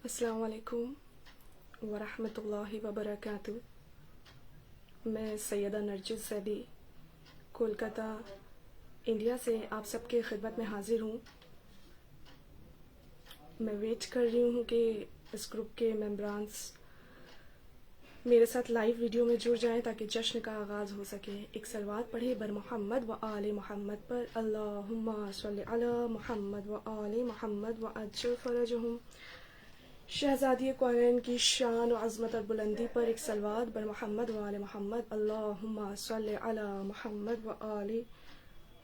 السلام علیکم ورحمۃ اللہ وبرکاتہ۔ میں سیدہ نرجس زیدی کولکتہ انڈیا سے آپ سب کے خدمت میں حاضر ہوں۔ میں ویٹ کر رہی ہوں کہ اس گروپ کے ممبرانس میرے ساتھ لائیو ویڈیو میں جڑ جائیں تاکہ جشن کا آغاز ہو سکے۔ ایک صلوات پڑھے بر محمد و آل محمد پر، اللہم صلی علی محمد و آل محمد و عجل فرجہم۔ شہزادی کونین کی شان و عظمت اور بلندی پر ایک صلوات بر محمد و آل محمد، اللہم صلی علی محمد و آل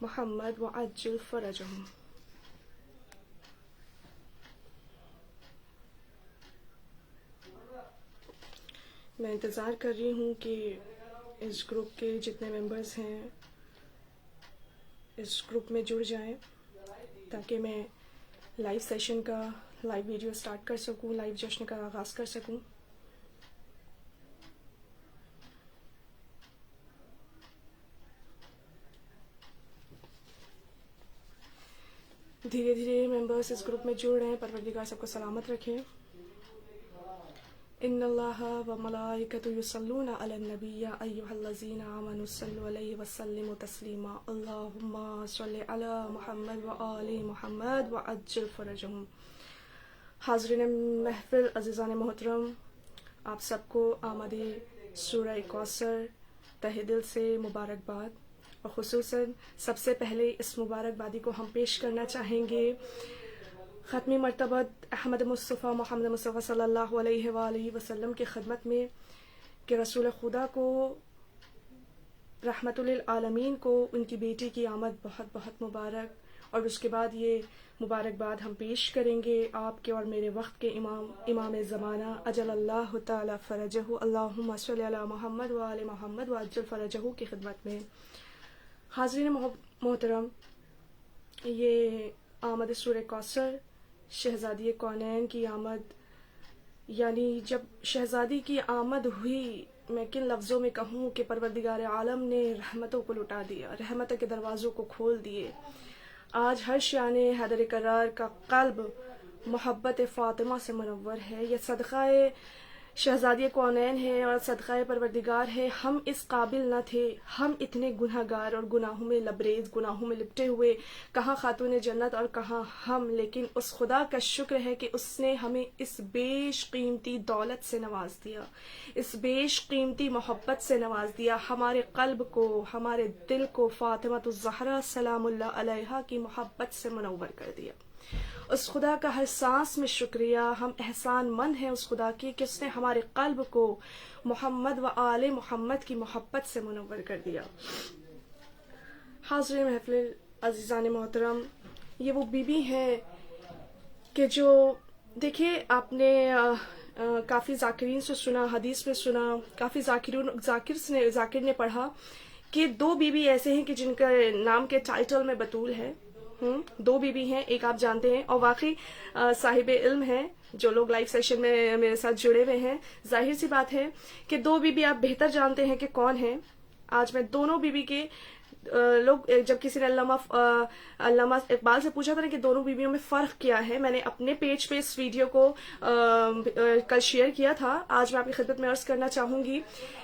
محمد و عجل فرجہم۔ میں انتظار کر رہی ہوں کہ اس گروپ کے جتنے ممبرز ہیں اس گروپ میں جڑ جائیں تاکہ میں لائیو سیشن کا لائیو ویڈیو سٹارٹ کر سکوں، لائیو جشن کا آغاز کر سکوں۔ دھیرے دھیرے ممبرس اس گروپ میں جڑ رہے ہیں۔ پروردگار سب کو سلامت رکھے۔ ان اللہ و ملائکتہ یصلون علی النبی یا ایھا الذین آمنوا صلوا علیہ وسلموا تسلیما، اللہم صلی علی محمد و آل محمد و عجل فرجہم۔ حاضرین محفل عزیزان محترم، آپ سب کو آمد سورہ کوثر تہ دل سے مبارکباد، اور خصوصاً سب سے پہلے اس مبارکبادی کو ہم پیش کرنا چاہیں گے ختمی مرتبہ احمد مصطفیٰ محمد مصطفیٰ صلی اللہ علیہ وآلہ وسلم کی خدمت میں کہ رسول خدا کو رحمت للعالمین کو ان کی بیٹی کی آمد بہت بہت مبارک، اور اس کے بعد یہ مبارکباد ہم پیش کریں گے آپ کے اور میرے وقت کے امام زمانہ اجل اللہ تعالی فرجہ، اللہم صلی علی محمد و آل محمد و عجل فرجہ کی خدمت میں۔ حاضرین محترم، یہ آمد سورہ کوثر، شہزادی کونین کی آمد، یعنی جب شہزادی کی آمد ہوئی، میں کن لفظوں میں کہوں کہ پروردگار عالم نے رحمتوں کو لٹا دیا، رحمت کے دروازوں کو کھول دیے۔ آج ہر شان حیدر کرار کا قلب محبت فاطمہ سے منور ہے۔ یہ صدقہ شہزادی کونین ہے اور صدقہ پروردگار ہے۔ ہم اس قابل نہ تھے، ہم اتنے گناہ گار اور گناہوں میں لبریز، گناہوں میں لپٹے ہوئے، کہاں خاتون جنت اور کہاں ہم، لیکن اس خدا کا شکر ہے کہ اس نے ہمیں اس بیش قیمتی دولت سے نواز دیا، اس بیش قیمتی محبت سے نواز دیا، ہمارے قلب کو، ہمارے دل کو فاطمہ الزہرا سلام اللہ علیہا کی محبت سے منور کر دیا۔ اس خدا کا ہر سانس میں شکریہ، ہم احسان مند ہیں اس خدا کی کہ اس نے ہمارے قلب کو محمد و آل محمد کی محبت سے منور کر دیا۔ حاضرین محفل عزیزان محترم، یہ وہ بی بی ہیں کہ جو دیکھیے آپ نے کافی ذاکرین سے سنا، حدیث میں سنا، کافی ذاکر نے پڑھا کہ دو بی بی ایسے ہیں کہ جن کا نام کے ٹائٹل میں بطول ہے۔ دو بی بی ہیں، ایک آپ جانتے ہیں اور واقعی صاحب علم ہیں جو لوگ لائیو سیشن میں میرے ساتھ جڑے ہوئے ہیں، ظاہر سی بات ہے کہ دو بی بی آپ بہتر جانتے ہیں کہ کون ہیں۔ آج میں دونوں بی بی کے لوگ، جب کسی نے علامہ اقبال سے پوچھا تھا نا کہ دونوں بیویوں میں فرق کیا ہے، میں نے اپنے پیج پہ اس ویڈیو کو کل شیئر کیا تھا۔ آج میں آپ کی خدمت میں عرض کرنا چاہوں گی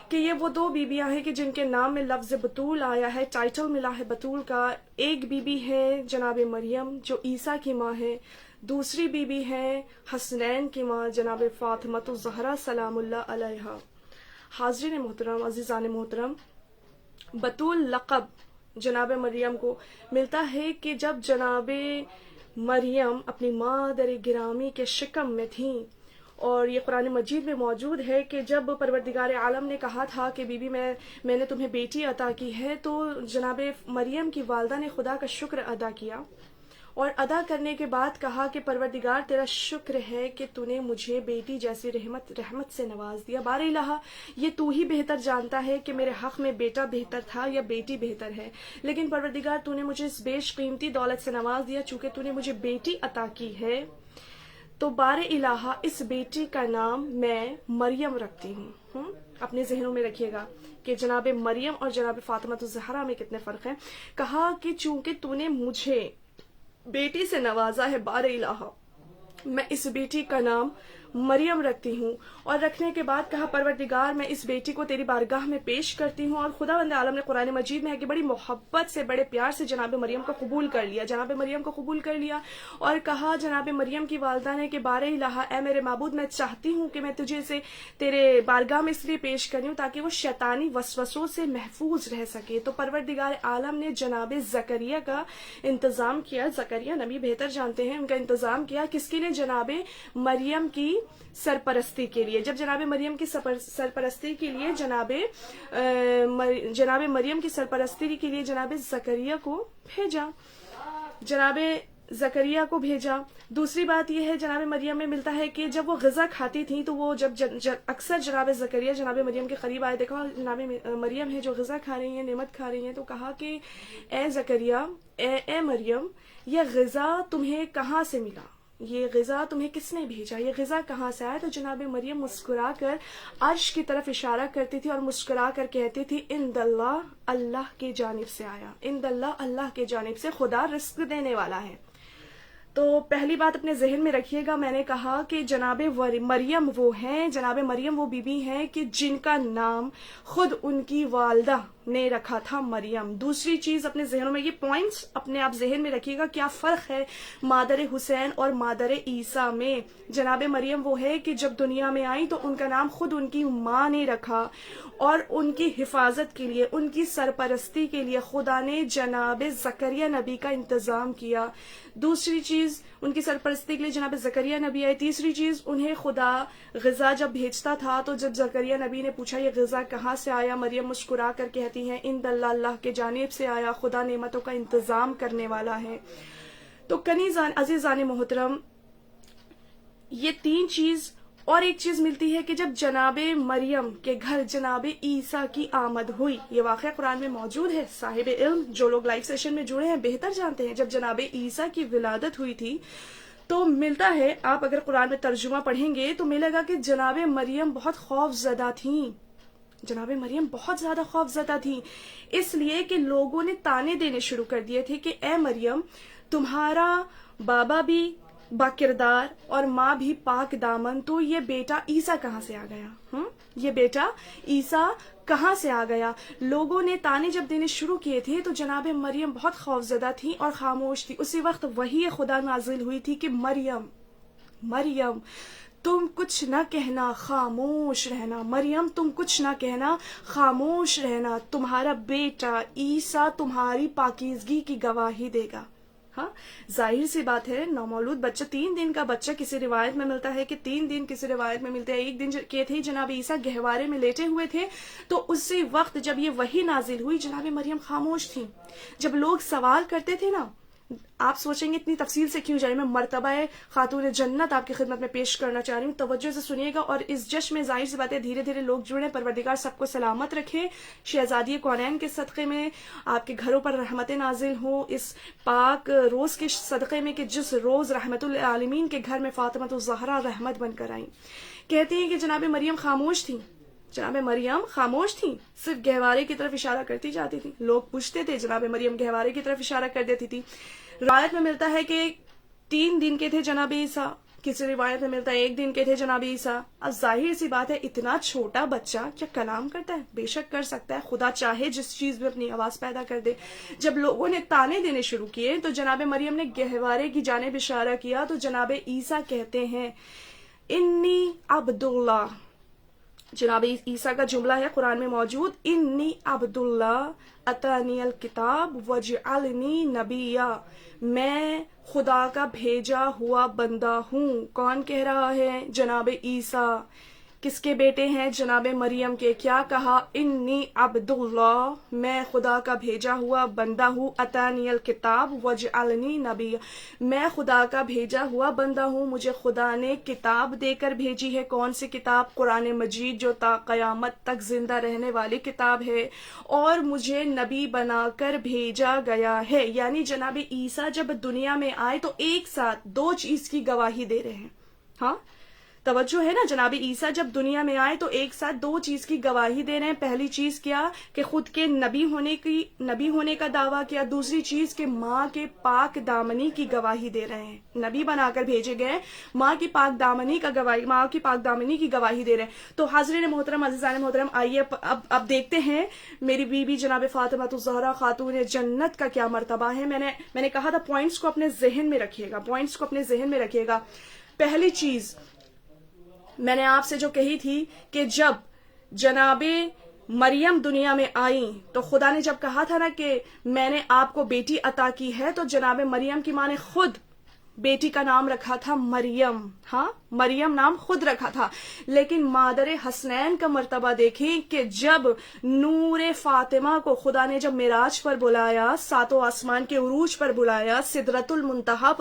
کہ یہ وہ دو بیویاں ہیں کہ جن کے نام میں لفظ بطول آیا ہے، ٹائٹل ملا ہے بطول کا۔ ایک بی بی ہے جناب مریم جو عیسیٰ کی ماں ہے، دوسری بی بی ہے حسنین کی ماں جناب فاطمہ الزہرا سلام اللہ علیہا۔ حاضرین محترم، عزیزان محترم، بطول لقب جناب مریم کو ملتا ہے کہ جب جناب مریم اپنی مادر گرامی کے شکم میں تھیں، اور یہ قرآن مجید میں موجود ہے کہ جب پروردگار عالم نے کہا تھا کہ بی بی میں نے تمہیں بیٹی عطا کی ہے، تو جناب مریم کی والدہ نے خدا کا شکر ادا کیا، اور ادا کرنے کے بعد کہا کہ پروردگار تیرا شکر ہے کہ تو نے مجھے بیٹی جیسی رحمت سے نواز دیا۔ بار الہ، یہ تو ہی بہتر جانتا ہے کہ میرے حق میں بیٹا بہتر تھا یا بیٹی بہتر ہے، لیکن پروردگار تو نے مجھے اس بیش قیمتی دولت سے نواز دیا، چونکہ تو نے مجھے بیٹی عطا کی ہے، تو بار الہ اس بیٹی کا نام میں مریم رکھتی ہوں۔ اپنے ذہنوں میں رکھیے گا کہ جناب مریم اور جناب فاطمہ الزہرا میں کتنے فرق ہیں۔ کہا کہ چونکہ تو نے مجھے بیٹی سے نوازا ہے، بار الہ میں اس بیٹی کا نام مریم رکھتی ہوں. اور رکھنے کے بعد کہا پروردگار میں اس بیٹی کو تیری بارگاہ میں پیش کرتی ہوں. اور خداوند عالم نے قرآن مجید میں ہے کہ بڑی محبت سے بڑے پیار سے جناب مریم کو قبول کر لیا. جناب مریم کو قبول کر لیا اور کہا جناب مریم کی والدہ نے کہ بارہ الہ اے میرے معبود میں چاہتی ہوں کہ میں تجھے سے تیرے بارگاہ میں اس لیے پیش کری ہوں تاکہ وہ شیطانی وسوسوں سے محفوظ رہ سکے. تو پروردگار عالم نے جناب زکریا کا انتظام کیا. زکریا نبی بہتر جانتے ہیں, ان کا انتظام کیا کس کے لیے؟ جناب مریم کی سرپرستی کے لیے. جب جناب مریم کی سرپرستی کے لیے جناب مریم کی سرپرستی کے لیے جناب زکریا کو بھیجا. جناب زکریا کو بھیجا. دوسری بات یہ ہے جناب مریم میں ملتا ہے کہ جب وہ غذا کھاتی تھیں تو وہ جب اکثر جناب زکریا جناب مریم کے قریب آئے, دیکھا جناب مریم ہے جو غذا کھا رہی ہیں, نعمت کھا رہی ہیں, تو کہا کہ اے زکریا, اے مریم, یہ غذا تمہیں کہاں سے ملا؟ یہ غذا تمہیں کس نے بھیجا؟ یہ غذا کہاں سے آیا؟ تو جناب مریم مسکرا کر عرش کی طرف اشارہ کرتی تھی اور مسکرا کر کہتی تھی اند اللہ, اللہ کی جانب سے آیا. اند اللہ, اللہ کی جانب سے, خدا رزق دینے والا ہے. تو پہلی بات اپنے ذہن میں رکھیے گا, میں نے کہا کہ جناب مریم وہ ہیں, جناب مریم وہ بی بی ہیں کہ جن کا نام خود ان کی والدہ نے رکھا تھا مریم. دوسری چیز اپنے ذہنوں میں, یہ پوائنٹس اپنے آپ ذہن میں رکھیے گا, کیا فرق ہے مادر حسین اور مادر عیسیٰ میں. جناب مریم وہ ہے کہ جب دنیا میں آئی تو ان کا نام خود ان کی ماں نے رکھا اور ان کی حفاظت کے لیے, ان کی سرپرستی کے لیے خدا نے جناب زکریا نبی کا انتظام کیا. دوسری چیز ان کی سرپرستی کے لیے جناب زکریا نبی آئے. تیسری چیز انہیں خدا غذا جب بھیجتا تھا تو جب زکریا نبی نے پوچھا یہ غذا کہاں سے آیا, مریم مسکرا کر کہتی ہیں اند اللہ, اللہ کے جانب سے آیا, خدا نعمتوں کا انتظام کرنے والا ہے. تو کنیزان عزیزان محترم, یہ تین چیز. اور ایک چیز ملتی ہے کہ جب جناب مریم کے گھر جناب عیسیٰ کی آمد ہوئی, یہ واقعہ قرآن میں موجود ہے, صاحب علم جو لوگ لائیو سیشن میں جڑے ہیں بہتر جانتے ہیں. جب جناب عیسیٰ کی ولادت ہوئی تھی تو ملتا ہے, آپ اگر قرآن میں ترجمہ پڑھیں گے تو ملے گا کہ جناب مریم بہت خوف زدہ تھیں. جناب مریم بہت زیادہ خوف زدہ تھیں, اس لیے کہ لوگوں نے تانے دینے شروع کر دیے تھے کہ اے مریم, تمہارا بابا بھی با کردار اور ماں بھی پاک دامن, تو یہ بیٹا عیسیٰ کہاں سے آ گیا؟ یہ بیٹا عیسیٰ کہاں سے آ گیا؟ لوگوں نے تانے جب دینے شروع کیے تھے تو جناب مریم بہت خوف زدہ تھی اور خاموش تھی. اسی وقت وحی خدا نازل ہوئی تھی کہ مریم, مریم تم کچھ نہ کہنا, خاموش رہنا. مریم تم کچھ نہ کہنا, خاموش رہنا. تمہارا بیٹا عیسیٰ تمہاری پاکیزگی کی گواہی دے گا. ہاں, ظاہر سی بات ہے, نومولود بچہ, 3 دن کا بچہ, کسی روایت میں ملتا ہے کہ 3 دن, کسی روایت میں ملتا ہے 1 دن کے تھے جناب عیسیٰ گہوارے میں لیٹے ہوئے تھے. تو اسی وقت جب یہ وحی نازل ہوئی جناب مریم خاموش تھی. جب لوگ سوال کرتے تھے نا, آپ سوچیں گے اتنی تفصیل سے کیوں جائے, میں مرتبہ خاتون جنت آپ کی خدمت میں پیش کرنا چاہ رہی ہوں, توجہ سے سنیے گا. اور اس جشن میں ظاہر سی بات ہے دھیرے دھیرے لوگ جڑیں, پروردگار سب کو سلامت رکھے. شہزادی کونین کے صدقے میں آپ کے گھروں پر رحمتیں نازل ہوں, اس پاک روز کے صدقے میں کہ جس روز رحمت العالمین کے گھر میں فاطمہ الزہرا رحمت بن کر آئیں. کہتی ہیں کہ جناب مریم خاموش تھیں, جناب مریم خاموش تھیں, صرف گہوارے کی طرف اشارہ کرتی جاتی تھی. لوگ پوچھتے تھے, جناب مریم گہوارے کی طرف اشارہ کر دیتی تھی. روایت میں ملتا ہے کہ 3 دن کے تھے جناب عیسیٰ, کسی روایت میں ملتا ہے 1 دن کے تھے جناب عیسیٰ. اب ظاہر سی بات ہے, اتنا چھوٹا بچہ کیا کلام کرتا ہے؟ بے شک کر سکتا ہے, خدا چاہے جس چیز میں اپنی آواز پیدا کر دے. جب لوگوں نے تانے دینے شروع کیے تو جناب مریم نے گہوارے کی جانب اشارہ کیا تو جناب عیسیٰ کہتے ہیں انی عبداللہ. جناب عیسیٰ کا جملہ ہے قرآن میں موجود, انی عبداللہ اتانی الکتاب وجعلنی نبیہ, میں خدا کا بھیجا ہوا بندہ ہوں. کون کہہ رہا ہے؟ جناب عیسیٰ. کس کے بیٹے ہیں؟ جناب مریم کے. کیا کہا؟ انی عبداللہ, میں خدا کا بھیجا ہوا بندہ ہوں. اتانی الکتاب وجعلنی نبی, میں خدا کا بھیجا ہوا بندہ ہوں, مجھے خدا نے کتاب دے کر بھیجی ہے. کون سی کتاب؟ قرآن مجید, جو تا قیامت تک زندہ رہنے والی کتاب ہے, اور مجھے نبی بنا کر بھیجا گیا ہے. یعنی جناب عیسیٰ جب دنیا میں آئے تو ایک ساتھ 2 چیز کی گواہی دے رہے ہیں. ہاں, توجہ ہے نا. جناب عیسیٰ جب دنیا میں آئے تو ایک ساتھ دو چیز کی گواہی دے رہے ہیں. پہلی چیز کیا کہ خود کے نبی ہونے کا دعویٰ کیا. دوسری چیز کہ ماں کے پاک دامنی کی گواہی دے رہے ہیں. نبی بنا کر بھیجے گئے, ماں کی پاک دامنی کی گواہی دے رہے ہیں. تو حاضرین محترم, عزیزان محترم, آئیے اب دیکھتے ہیں میری بیوی جناب فاطمہ الزہرا خاتون جنت کا کیا مرتبہ ہے. میں نے کہا تھا پوائنٹس کو اپنے ذہن میں رکھیے گا. پہلی چیز میں نے آپ سے جو کہی تھی کہ جب جناب مریم دنیا میں آئیں تو خدا نے جب کہا تھا نا کہ میں نے آپ کو بیٹی عطا کی ہے, تو جناب مریم کی ماں نے خود بیٹی کا نام رکھا تھا مریم. ہاں, مریم نام خود رکھا تھا. لیکن مادر حسنین کا مرتبہ دیکھیں کہ جب نور فاطمہ کو خدا نے جب معراج پر بلایا, ساتوں آسمان کے عروج پر بلایا, سدرۃ المنتہا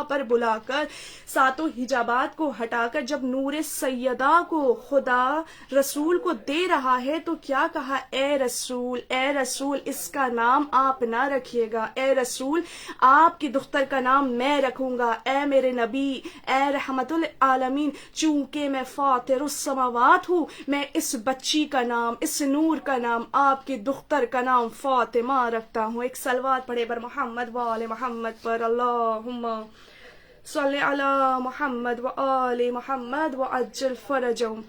پر بلا کر ساتوں حجابات کو ہٹا کر جب نور سیدہ کو خدا رسول کو دے رہا ہے, تو کیا کہا, اے رسول اس کا نام آپ نہ رکھیے گا, اے رسول آپ کی دختر کا نام میں رکھوں گا, اے میرے نبی, اے رحمت العالمین, چونکہ میں فاطر السماوات ہوں, میں اس بچی کا نام, اس نور کا نام, آپ کی دختر کا نام فاطمہ رکھتا ہوں. ایک صلوات پڑھے بر محمد و آل محمد پر. اللہم صلی علی محمد و آل محمد و عجل فرجہم.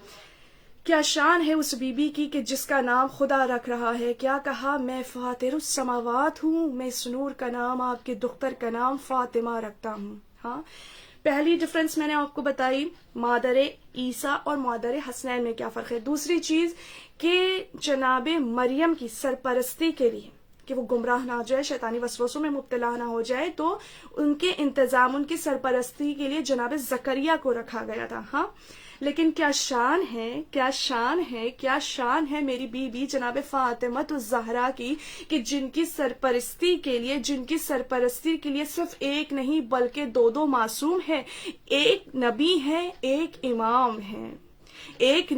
کیا شان ہے اس بی بی کی کہ جس کا نام خدا رکھ رہا ہے. کیا کہا, میں فاطر السماوات ہوں, میں اس نور کا نام, آپ کی دختر کا نام فاطمہ رکھتا ہوں. ہاں, پہلی ڈفرنس میں نے آپ کو بتائی مادر عیسیٰ اور مادر حسنین میں کیا فرق ہے. دوسری چیز کہ جناب مریم کی سرپرستی کے لیے کہ وہ گمراہ نہ ہو جائے, شیطانی وسوسوں میں مبتلا نہ ہو جائے, تو ان کے انتظام, ان کی سرپرستی کے لیے جناب زکریا کو رکھا گیا تھا. ہاں, لیکن کیا شان ہے میری بی بی جناب فاطمہ الزہرا کی کہ جن کی سرپرستی کے لیے صرف ایک نہیں بلکہ دو معصوم ہے. ایک نبی ہے, ایک امام ہے. ایک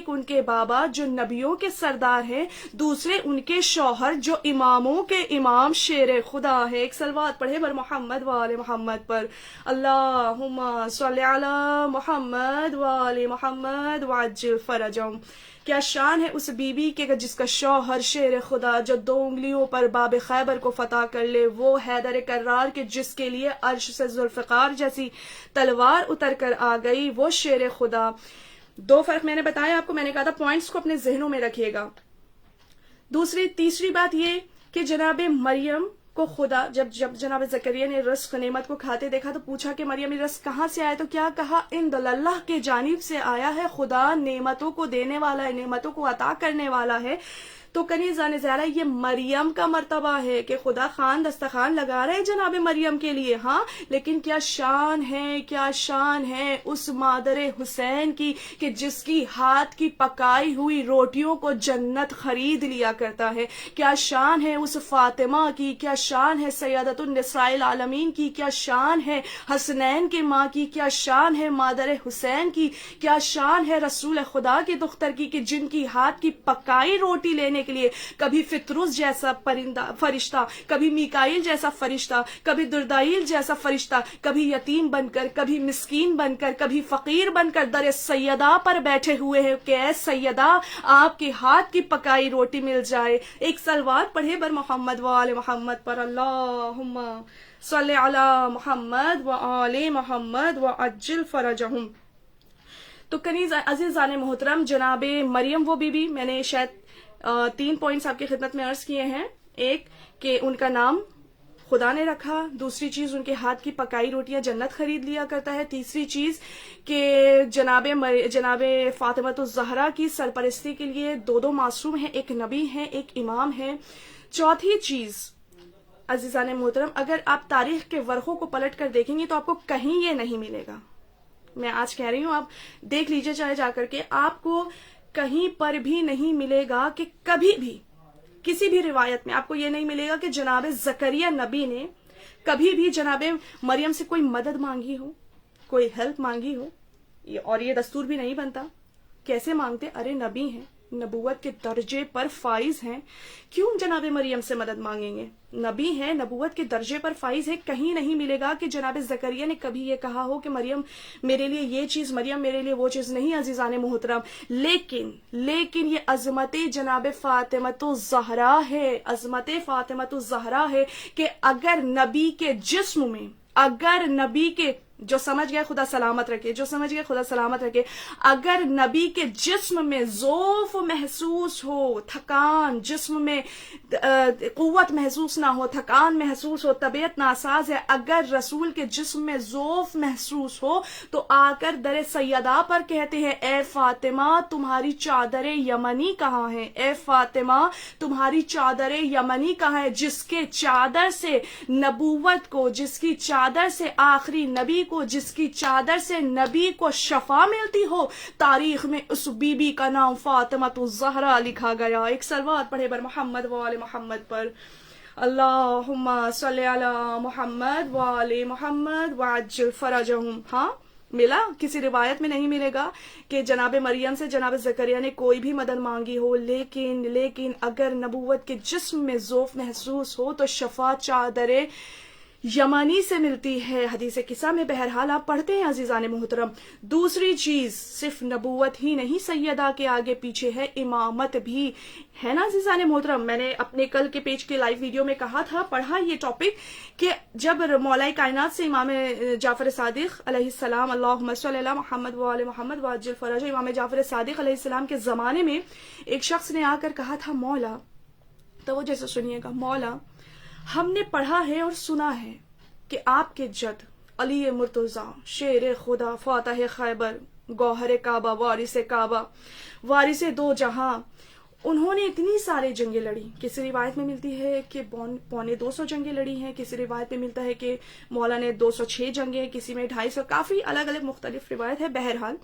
ان کے بابا جو نبیوں کے سردار ہیں, دوسرے ان کے شوہر جو اماموں کے امام شیر خدا ہے. ایک صلوات پڑھے بر محمد و آل محمد پر. اللہم صلی علی محمد و آل محمد وعجل فرجہم. کیا شان ہے اس بی بی کے جس کا شوہر شیر خدا جو 2 انگلیوں پر باب خیبر کو فتح کر لے, وہ حیدر کرار کے جس کے لیے عرش سے ذوالفقار جیسی تلوار اتر کر آ گئی, وہ شیر خدا. 2 فرق میں نے بتایا آپ کو. میں نے کہا تھا پوائنٹس کو اپنے ذہنوں میں رکھیے گا. تیسری بات یہ کہ جناب مریم کو خدا جب جناب زکریا نے رزق نعمت کو کھاتے دیکھا تو پوچھا کہ مریم یہ رزق کہاں سے آیا, تو کیا کہا, ان اللہ کے جانب سے آیا ہے. خدا نعمتوں کو دینے والا ہے, نعمتوں کو عطا کرنے والا ہے. تو کنیزان زہرا یہ مریم کا مرتبہ ہے کہ خدا خان دستخوان لگا رہے جناب مریم کے لیے. ہاں, لیکن کیا شان ہے اس مادر حسین کی کہ جس کی ہاتھ کی پکائی ہوئی روٹیوں کو جنت خرید لیا کرتا ہے. کیا شان ہے اس فاطمہ کی, کیا شان ہے سیدۃ النساء العالمین کی, کیا شان ہے حسنین کی ماں کی, کیا شان ہے مادر حسین کی, کیا شان ہے رسول خدا کی دختر کی کہ جن کی ہاتھ کی پکائی روٹی لینے کے لیے کبھی فطروس جیسا فرشتہ, کبھی میکائیل جیسا فرشتہ, کبھی دردائیل جیسا فرشتہ, کبھی یتیم بن کر, کبھی مسکین بن کر, کبھی فقیر بن کر در سیدہ پر بیٹھے ہوئے ہیں کہ اے سیدہ آپ کے ہاتھ کی پکائی روٹی مل جائے. ایک صلوات پڑھے بر محمد و آل محمد پر. اللہم صلی علی محمد و آل محمد و عجل فرجہم. تو عزیزان محترم, جناب مریم وہ بی بی, میں نے شاید 3 پوائنٹس آپ کی خدمت میں عرض کیے ہیں. ایک کہ ان کا نام خدا نے رکھا, دوسری چیز ان کے ہاتھ کی پکائی روٹیاں جنت خرید لیا کرتا ہے, تیسری چیز کہ جناب فاطمہ الزہرا کی سرپرستی کے لیے 2 معصوم ہیں, ایک نبی ہیں, ایک امام ہیں. چوتھی چیز عزیزان محترم, اگر آپ تاریخ کے ورقوں کو پلٹ کر دیکھیں گے تو آپ کو کہیں یہ نہیں ملے گا. میں آج کہہ رہی ہوں, آپ دیکھ لیجئے چاہے جا کر کے, آپ کو کہیں پر بھی نہیں ملے گا کہ کبھی بھی کسی بھی روایت میں آپ کو یہ نہیں ملے گا کہ جناب زکریا نبی نے کبھی بھی جناب مریم سے کوئی مدد مانگی ہو, کوئی ہیلپ مانگی ہو. اور یہ دستور بھی نہیں بنتا. کیسے مانگتے, ارے نبی ہیں, نبوت کے درجے پر فائز ہیں، کیوں جناب مریم سے مدد مانگیں گے؟ نبی ہیں، نبوت کے درجے پر فائز ہے، کہیں نہیں ملے گا کہ جناب زکریا نے کبھی یہ کہا ہو کہ مریم میرے لیے یہ چیز، مریم میرے لیے وہ چیز، نہیں عزیزان محترم۔ لیکن یہ عظمت جناب فاطمۃ الزہرا ہے، عظمت فاطمۃ الزہرا ہے کہ اگر نبی کے جسم میں، اگر نبی کے، جو سمجھ گئے خدا سلامت رکھے، جو سمجھ گئے خدا سلامت رکھے، اگر نبی کے جسم میں ضعف محسوس ہو، تھکان، جسم میں قوت محسوس نہ ہو، تھکان محسوس ہو، طبیعت ناساز ہے، اگر رسول کے جسم میں ضعف محسوس ہو تو آ کر در سیدہ پر کہتے ہیں اے فاطمہ تمہاری چادر یمنی کہاں ہے، اے فاطمہ تمہاری چادر یمنی کہاں ہے، جس کے چادر سے نبوت کو، جس کی چادر سے آخری نبی کو، جس کی چادر سے نبی کو شفا ملتی ہو، تاریخ میں اس بی بی کا نام فاطمۃ الزہرا لکھا گیا۔ ایک صلوات پڑھے بر محمد و آل محمد پر، اللہم صلی علی محمد و آل محمد وعجل فرجہم۔ ہاں ملا، کسی روایت میں نہیں ملے گا کہ جناب مریم سے جناب زکریا نے کوئی بھی مدد مانگی ہو، لیکن اگر نبوت کے جسم میں ضعف محسوس ہو تو شفا چادر یمانی سے ملتی ہے، حدیث قصہ میں۔ بہرحال آپ پڑھتے ہیں عزیزان محترم۔ دوسری چیز صرف نبوت ہی نہیں سیدہ کے آگے پیچھے ہے، امامت بھی ہے نا عزیزان محترم۔ میں نے اپنے کل کے پیج کے لائیو ویڈیو میں کہا تھا، پڑھا یہ ٹاپک کہ جب مولا کائنات سے امام جعفر صادق علیہ السلام، اللہم صلی علی محمد و آل محمد وعجل فرجہ، امام جعفر صادق علیہ السلام کے زمانے میں ایک شخص نے آ کر کہا تھا مولا، توجہ سے سنیے گا، مولا ہم نے پڑھا ہے اور سنا ہے کہ آپ کے جد علی مرتضیٰ شیر خدا فاتح خیبر گوہر کعبہ وارث دو جہاں، انہوں نے اتنی سارے جنگیں لڑی، کسی روایت میں ملتی ہے کہ 250 جنگیں لڑی ہیں، کسی روایت میں ملتا ہے کہ مولا نے 206 جنگیں، کسی میں 250، کافی الگ الگ مختلف روایت ہے۔ بہرحال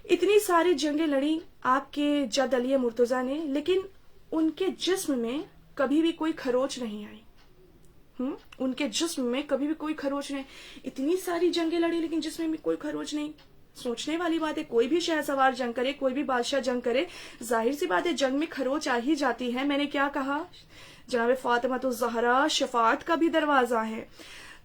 اتنی ساری جنگیں لڑی آپ کے جد علی مرتضیٰ نے، لیکن ان کے جسم میں کبھی بھی کوئی خروچ نہیں آئی، ان کے جسم میں کبھی بھی کوئی خروچ نہیں۔ اتنی ساری جنگیں لڑی لیکن جسم میں کوئی خروچ نہیں۔ سوچنے والی بات ہے، کوئی بھی شہر سوار جنگ کرے، کوئی بھی بادشاہ جنگ کرے، ظاہر سی بات ہے جنگ میں خروچ آ ہی جاتی ہے۔ میں نے کیا کہا، جناب فاطمۃ الزہرا شفاعت کا بھی دروازہ ہے۔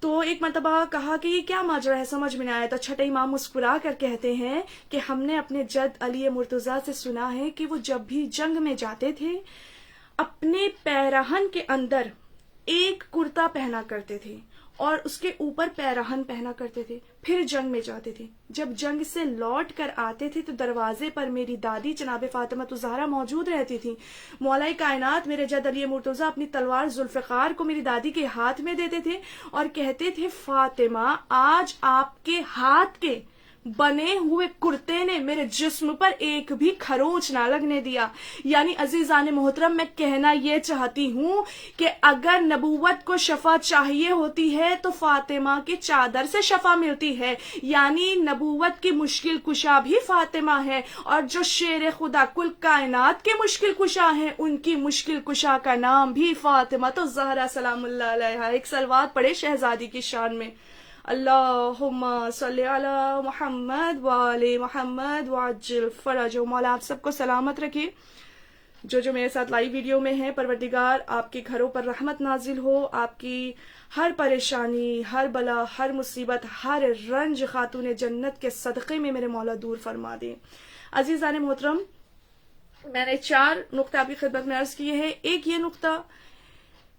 تو ایک مرتبہ کہا کہ یہ کیا ماجرا ہے، سمجھ میں نہیں آیا، تو چھٹے امام مسکرا کر کہتے ہیں کہ ہم نے اپنے جد علی مرتضیٰ سے سنا ہے کہ وہ جب بھی جنگ میں جاتے تھے اپنے پیرہن کے اندر ایک کرتا پہنا کرتے تھے اور اس کے اوپر پیراہن پہنا کرتے تھے، پھر جنگ میں جاتے تھے۔ جب جنگ سے لوٹ کر آتے تھے تو دروازے پر میری دادی جناب فاطمۃ الزہرا موجود رہتی تھی۔ مولا کائنات میرے جد علی مرتضیٰ اپنی تلوار ذوالفقار کو میری دادی کے ہاتھ میں دیتے تھے اور کہتے تھے فاطمہ آج آپ کے ہاتھ کے بنے ہوئے کرتے نے میرے جسم پر ایک بھی خروچ نہ لگنے دیا۔ یعنی عزیزان محترم میں کہنا یہ چاہتی ہوں کہ اگر نبوت کو شفا چاہیے ہوتی ہے تو فاطمہ کی چادر سے شفا ملتی ہے، یعنی نبوت کی مشکل کشا بھی فاطمہ ہے، اور جو شیر خدا کل کائنات کے مشکل کشا ہیں ان کی مشکل کشا کا نام بھی فاطمہ تو زہرا سلام اللہ علیہا۔ ایک صلوات پڑھے شہزادی کی شان میں، اللہم صلی علی محمد وآل محمد وعجل فرجہ۔ مولا آپ سب کو سلامت رکھے، جو میرے ساتھ لائیو ویڈیو میں ہیں، پروردگار آپ کے گھروں پر رحمت نازل ہو، آپ کی ہر پریشانی، ہر بلا، ہر مصیبت، ہر رنج خاتون جنت کے صدقے میں میرے مولا دور فرما دیں۔ عزیزان محترم میں نے 4 نقطہ آپ کی خدمت میں عرض کیے ہیں۔ ایک یہ نقطہ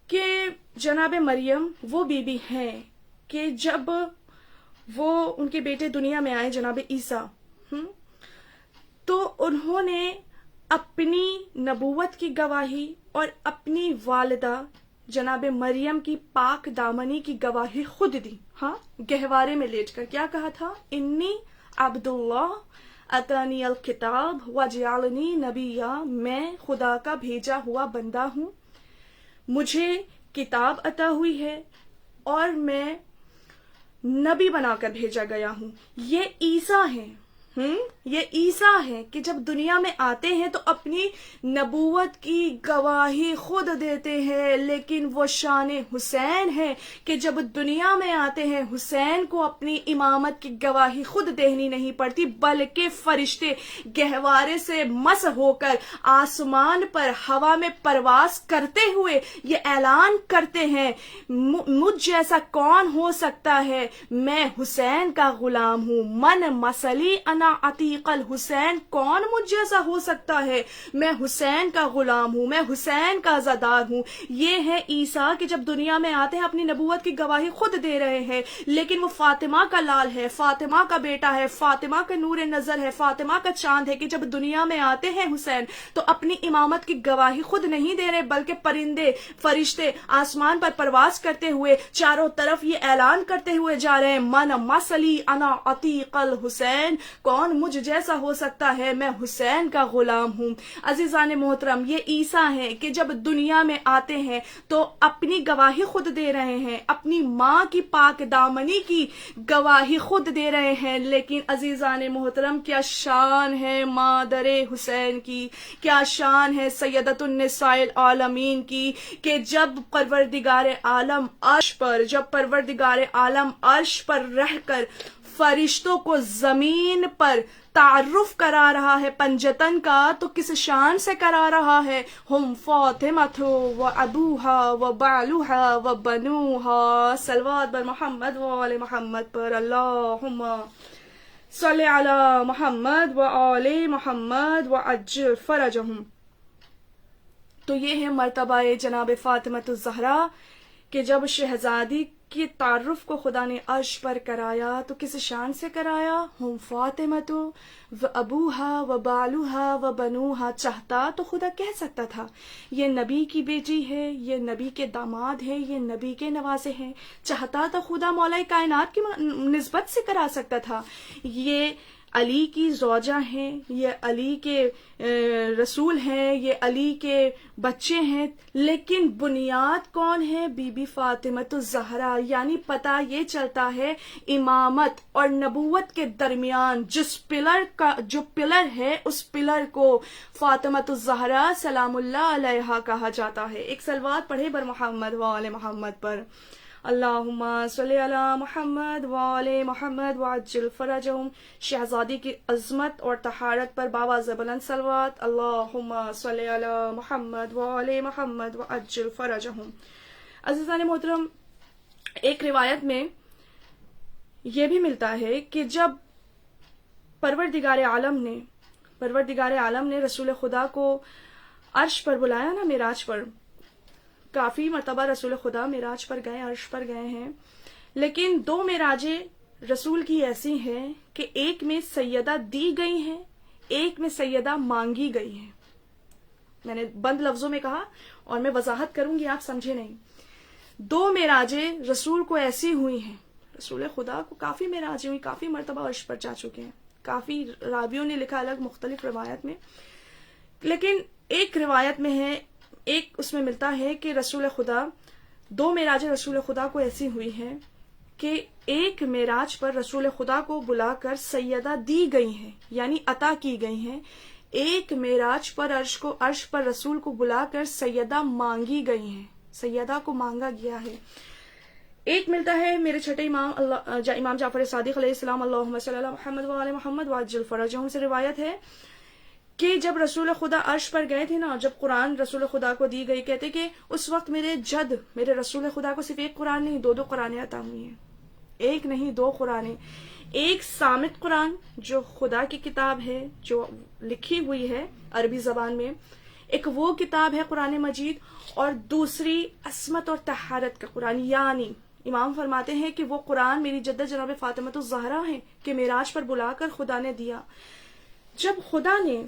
کہ جناب مریم وہ بی بی ہیں کہ جب وہ ان کے بیٹے دنیا میں آئے جناب عیسیٰ، تو انہوں نے اپنی نبوت کی گواہی اور اپنی والدہ جناب مریم کی پاک دامنی کی گواہی خود دی۔ ہاں گہوارے میں لیٹ کر کیا کہا تھا، انی عبداللہ اتانی الکتاب وجعلنی نبیہ، میں خدا کا بھیجا ہوا بندہ ہوں، مجھے کتاب عطا ہوئی ہے اور میں نبی بنا کر بھیجا گیا ہوں۔ یہ عیسیٰ ہیں، یہ عیسیٰ ہے کہ جب دنیا میں آتے ہیں تو اپنی نبوت کی گواہی خود دیتے ہیں، لیکن وہ شان حسین ہے کہ جب دنیا میں آتے ہیں حسین کو اپنی امامت کی گواہی خود دینی نہیں پڑتی، بلکہ فرشتے گہوارے سے مس ہو کر آسمان پر ہوا میں پرواز کرتے ہوئے یہ اعلان کرتے ہیں، مجھ جیسا کون ہو سکتا ہے، میں حسین کا غلام ہوں، من مسلی انا عتیق الحسین، کون مجھ جیسا ہو سکتا ہے، میں حسین کا غلام ہوں، میں حسین کا عزادار ہوں۔ یہ ہے عیسیٰ کہ جب دنیا میں آتے ہیں اپنی نبوت کی گواہی خود دے رہے ہیں، لیکن وہ فاطمہ کا لال ہے، فاطمہ کا بیٹا ہے، فاطمہ کا نور نظر ہے، فاطمہ کا چاند ہے کہ جب دنیا میں آتے ہیں حسین تو اپنی امامت کی گواہی خود نہیں دے رہے، بلکہ پرندے فرشتے آسمان پر پرواز کرتے ہوئے چاروں طرف یہ اعلان کرتے ہوئے جا رہے ہیں، من مسلی انا عتیق الحسین، کون مجھ جیسا ہو سکتا ہے، میں حسین کا غلام ہوں۔ عزیزان محترم، یہ عیسیٰ ہے کہ جب دنیا میں آتے ہیں تو اپنی گواہی خود دے رہے ہیں، اپنی ماں کی پاک دامنی کی گواہی خود دے رہے ہیں، لیکن عزیزان محترم کیا شان ہے مادر حسین کی، کیا شان ہے سیدۃ النساء العالمین کی، کہ جب پروردگار عالم عرش پر رہ کر فرشتوں کو زمین پر تعارف کرا رہا ہے پنجتن کا، تو کس شان سے کرا رہا ہے، ہم فاطمہ و ابوہا و بالوہا و بنوہا، صلوات بر محمد و آل محمد پر، اللہم صلی علی محمد و آل محمد و عجل فرجہم۔ تو یہ ہے مرتبہ جناب فاطمہ الزہرا کہ جب شہزادی کے تعارف کو خدا نے عرش پر کرایا تو کس شان سے کرایا، ہم فاطمہ و ابوہا و بالوہا و بنوہا، چاہتا تو خدا کہہ سکتا تھا یہ نبی کی بیٹی ہے، یہ نبی کے داماد ہے، یہ نبی کے نواسے ہیں، چاہتا تو خدا مولا کائنات کی نسبت سے کرا سکتا تھا، یہ علی کی زوجہ ہیں، یہ علی کے رسول ہیں، یہ علی کے بچے ہیں، لیکن بنیاد کون ہے، بی بی فاطمہ الزہرا، یعنی پتہ یہ چلتا ہے امامت اور نبوت کے درمیان جو پلر ہے اس پلر کو فاطمہ الزہرا سلام اللہ علیہا کہا جاتا ہے۔ ایک صلوات پڑھے بر محمد و آل محمد پر، اللہم صلی علی محمد و آل محمد وعجل فرجہم۔ شہزادی کی عظمت اور طہارت پر باواز بلند صلوات، اللہم صلی علی محمد و آل محمد وعجل فرجہم۔ عزیزان محترم، ایک روایت میں یہ بھی ملتا ہے کہ جب پروردگار عالم نے رسول خدا کو عرش پر بلایا نا، معراج پر، کافی مرتبہ رسول خدا معراج پر گئے، عرش پر گئے ہیں، لیکن دو معراجیں رسول کی ایسی ہیں کہ ایک میں سیدہ دی گئی ہیں، ایک میں سیدہ مانگی گئی ہیں۔ میں نے بند لفظوں میں کہا اور میں وضاحت کروں گی، آپ سمجھے نہیں۔ دو معراجیں رسول کو ایسی ہوئی ہیں، رسول خدا کو کافی معراجیں ہوئی، کافی مرتبہ عرش پر جا چکے ہیں، کافی راویوں نے لکھا الگ مختلف روایت میں، لیکن ایک روایت میں ہے، ایک اس میں ملتا ہے کہ دو معراجیں رسول خدا کو ایسی ہوئی ہیں کہ ایک معراج پر رسول خدا کو بلا کر سیدہ دی گئی ہیں، یعنی عطا کی گئی ہیں، ایک معراج پر عرش پر رسول کو بلا کر سیدہ مانگی گئی ہیں، سیدہ کو مانگا گیا ہے۔ ایک ملتا ہے میرے چھٹے امام جعفر صادق علیہ السلام، اللہم صلی علی محمد و آل محمد وعجل فرجہم سے روایت ہے کہ جب رسول خدا عرش پر گئے تھے نا، جب قرآن رسول خدا کو دی گئی، کہتے کہ اس وقت میرے رسول خدا کو صرف ایک قرآن نہیں، دو قرآنیں عطا ہوئی ہیں، ایک نہیں دو قرآنیں، ایک صامت قرآن جو خدا کی کتاب ہے، جو لکھی ہوئی ہے عربی زبان میں، ایک وہ کتاب ہے قرآن مجید، اور دوسری عصمت اور طہارت کا قرآن، یعنی امام فرماتے ہیں کہ وہ قرآن میری جدہ جناب فاطمہ الزہرا ہے کہ معراج پر بلا کر خدا نے دیا۔ جب خدا نے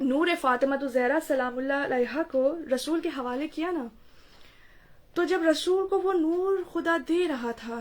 نور فاطمہ الزہرا سلام اللہ علیہا کو رسول کے حوالے کیا نا، تو جب رسول کو وہ نور خدا دے رہا تھا،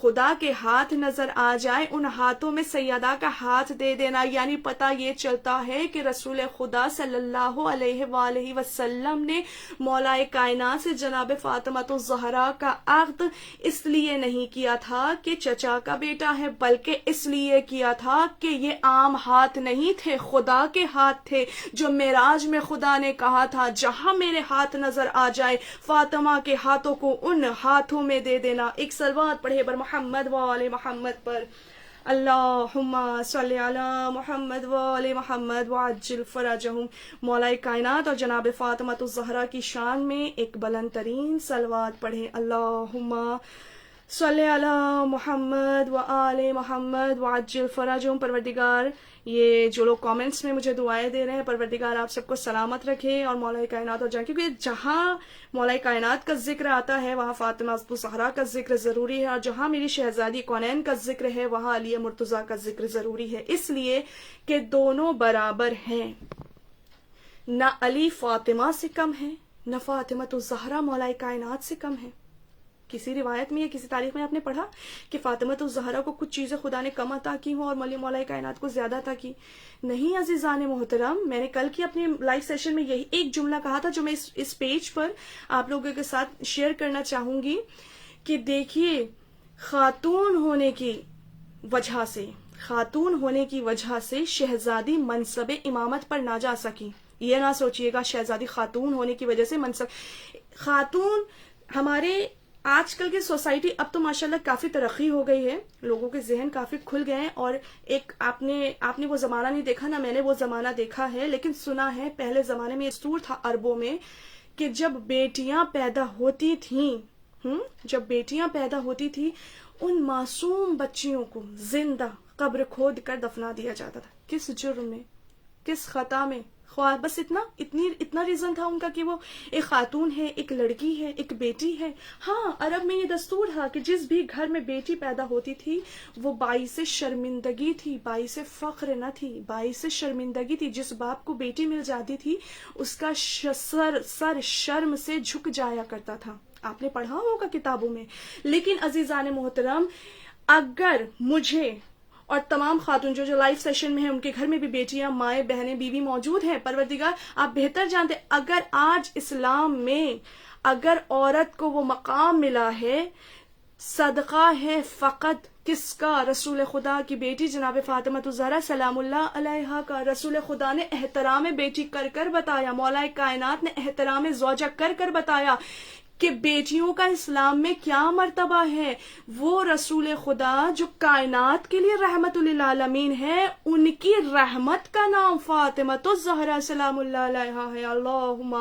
خدا کے ہاتھ نظر آ جائے ان ہاتھوں میں سیدہ کا ہاتھ دے دینا، یعنی پتہ یہ چلتا ہے کہ رسول خدا صلی اللہ علیہ وآلہ وسلم نے مولا کائنات سے جناب فاطمہ الزہرا کا عقد اس لیے نہیں کیا تھا کہ چچا کا بیٹا ہے، بلکہ اس لیے کیا تھا کہ یہ عام ہاتھ نہیں تھے، خدا کے ہاتھ تھے، جو معراج میں خدا نے کہا تھا جہاں میرے ہاتھ نظر آ جائے فاطمہ کے ہاتھوں کو ان ہاتھوں میں دے دینا۔ ایک صلوات پڑھے بر محمد وآل محمد پر، اللہم صلی علی محمد وآل محمد وعجل فرجہم۔ مولا کائنات اور جناب فاطمہ الزہرا کی شان میں ایک بلند ترین صلوات پڑھے، اللہم صلی علی محمد وآل محمد وعجل فرجہم۔ پروردگار یہ جو لوگ کامنٹس میں مجھے دعائیں دے رہے ہیں، پروردگار آپ سب کو سلامت رکھے، اور مولا کائنات اور کیونکہ جہاں مولا کائنات کا ذکر آتا ہے وہاں فاطمہ الزہرا کا ذکر ضروری ہے، اور جہاں میری شہزادی کونین کا ذکر ہے وہاں علی مرتضیٰ کا ذکر ضروری ہے، اس لیے کہ دونوں برابر ہیں، نہ علی فاطمہ سے کم ہے، نہ فاطمہ الزہرا مولا کائنات سے کم ہے۔ کسی روایت میں یا کسی تاریخ میں آپ نے پڑھا کہ فاطمہ الزہرا کو کچھ چیزیں خدا نے کم عطا کی ہوں اور مولا کائنات کو زیادہ عطا کی؟ نہیں عزیزان محترم، میں نے کل کی اپنے لائیو سیشن میں یہی ایک جملہ کہا تھا جو میں اس پیج پر آپ لوگوں کے ساتھ شیئر کرنا چاہوں گی کہ دیکھیے، خاتون ہونے کی وجہ سے شہزادی منصب امامت پر نہ جا سکی۔ یہ نہ سوچئے گا شہزادی خاتون ہونے کی وجہ سے خاتون ہمارے آج کل کی سوسائٹی اب تو ماشاءاللہ کافی ترقی ہو گئی ہے، لوگوں کے ذہن کافی کھل گئے ہیں، اور ایک آپ نے وہ زمانہ نہیں دیکھا نہ میں نے وہ زمانہ دیکھا ہے، لیکن سنا ہے پہلے زمانے میں دستور تھا عربوں میں کہ جب بیٹیاں پیدا ہوتی تھیں ان معصوم بچیوں کو زندہ قبر کھود کر دفنا دیا جاتا تھا۔ کس جرم میں، کس خطا میں؟ بس اتنا ریزن تھا ان کا کہ وہ ایک خاتون ہے، ایک لڑکی ہے، ایک بیٹی ہے۔ ہاں، عرب میں یہ دستور تھا کہ جس بھی گھر میں بیٹی پیدا ہوتی تھی وہ باعث شرمندگی تھی، باعث فخر نہ تھی، باعث شرمندگی تھی۔ جس باپ کو بیٹی مل جاتی تھی اس کا سر شرم سے جھک جایا کرتا تھا، آپ نے پڑھا ہوگا کتابوں میں۔ لیکن عزیزان محترم، اگر مجھے اور تمام خاتون جو لائیو سیشن میں ہیں ان کے گھر میں بھی بیٹیاں، مائیں، بہنیں، بیوی موجود ہیں، پروردگار آپ بہتر جانتے، اگر آج اسلام میں اگر عورت کو وہ مقام ملا ہے، صدقہ ہے فقط کس کا؟ رسول خدا کی بیٹی جناب فاطمہ الزہرا سلام اللہ علیہا کا۔ رسول خدا نے احترام بیٹی کر بتایا، مولا کائنات نے احترام زوجہ کر بتایا کہ بیٹیوں کا اسلام میں کیا مرتبہ ہے۔ وہ رسول خدا جو کائنات کے لیے رحمت للعالمین ہے، ان کی رحمت کا نام فاطمہ الزہرا سلام اللہ علیہا ہے۔ اللہم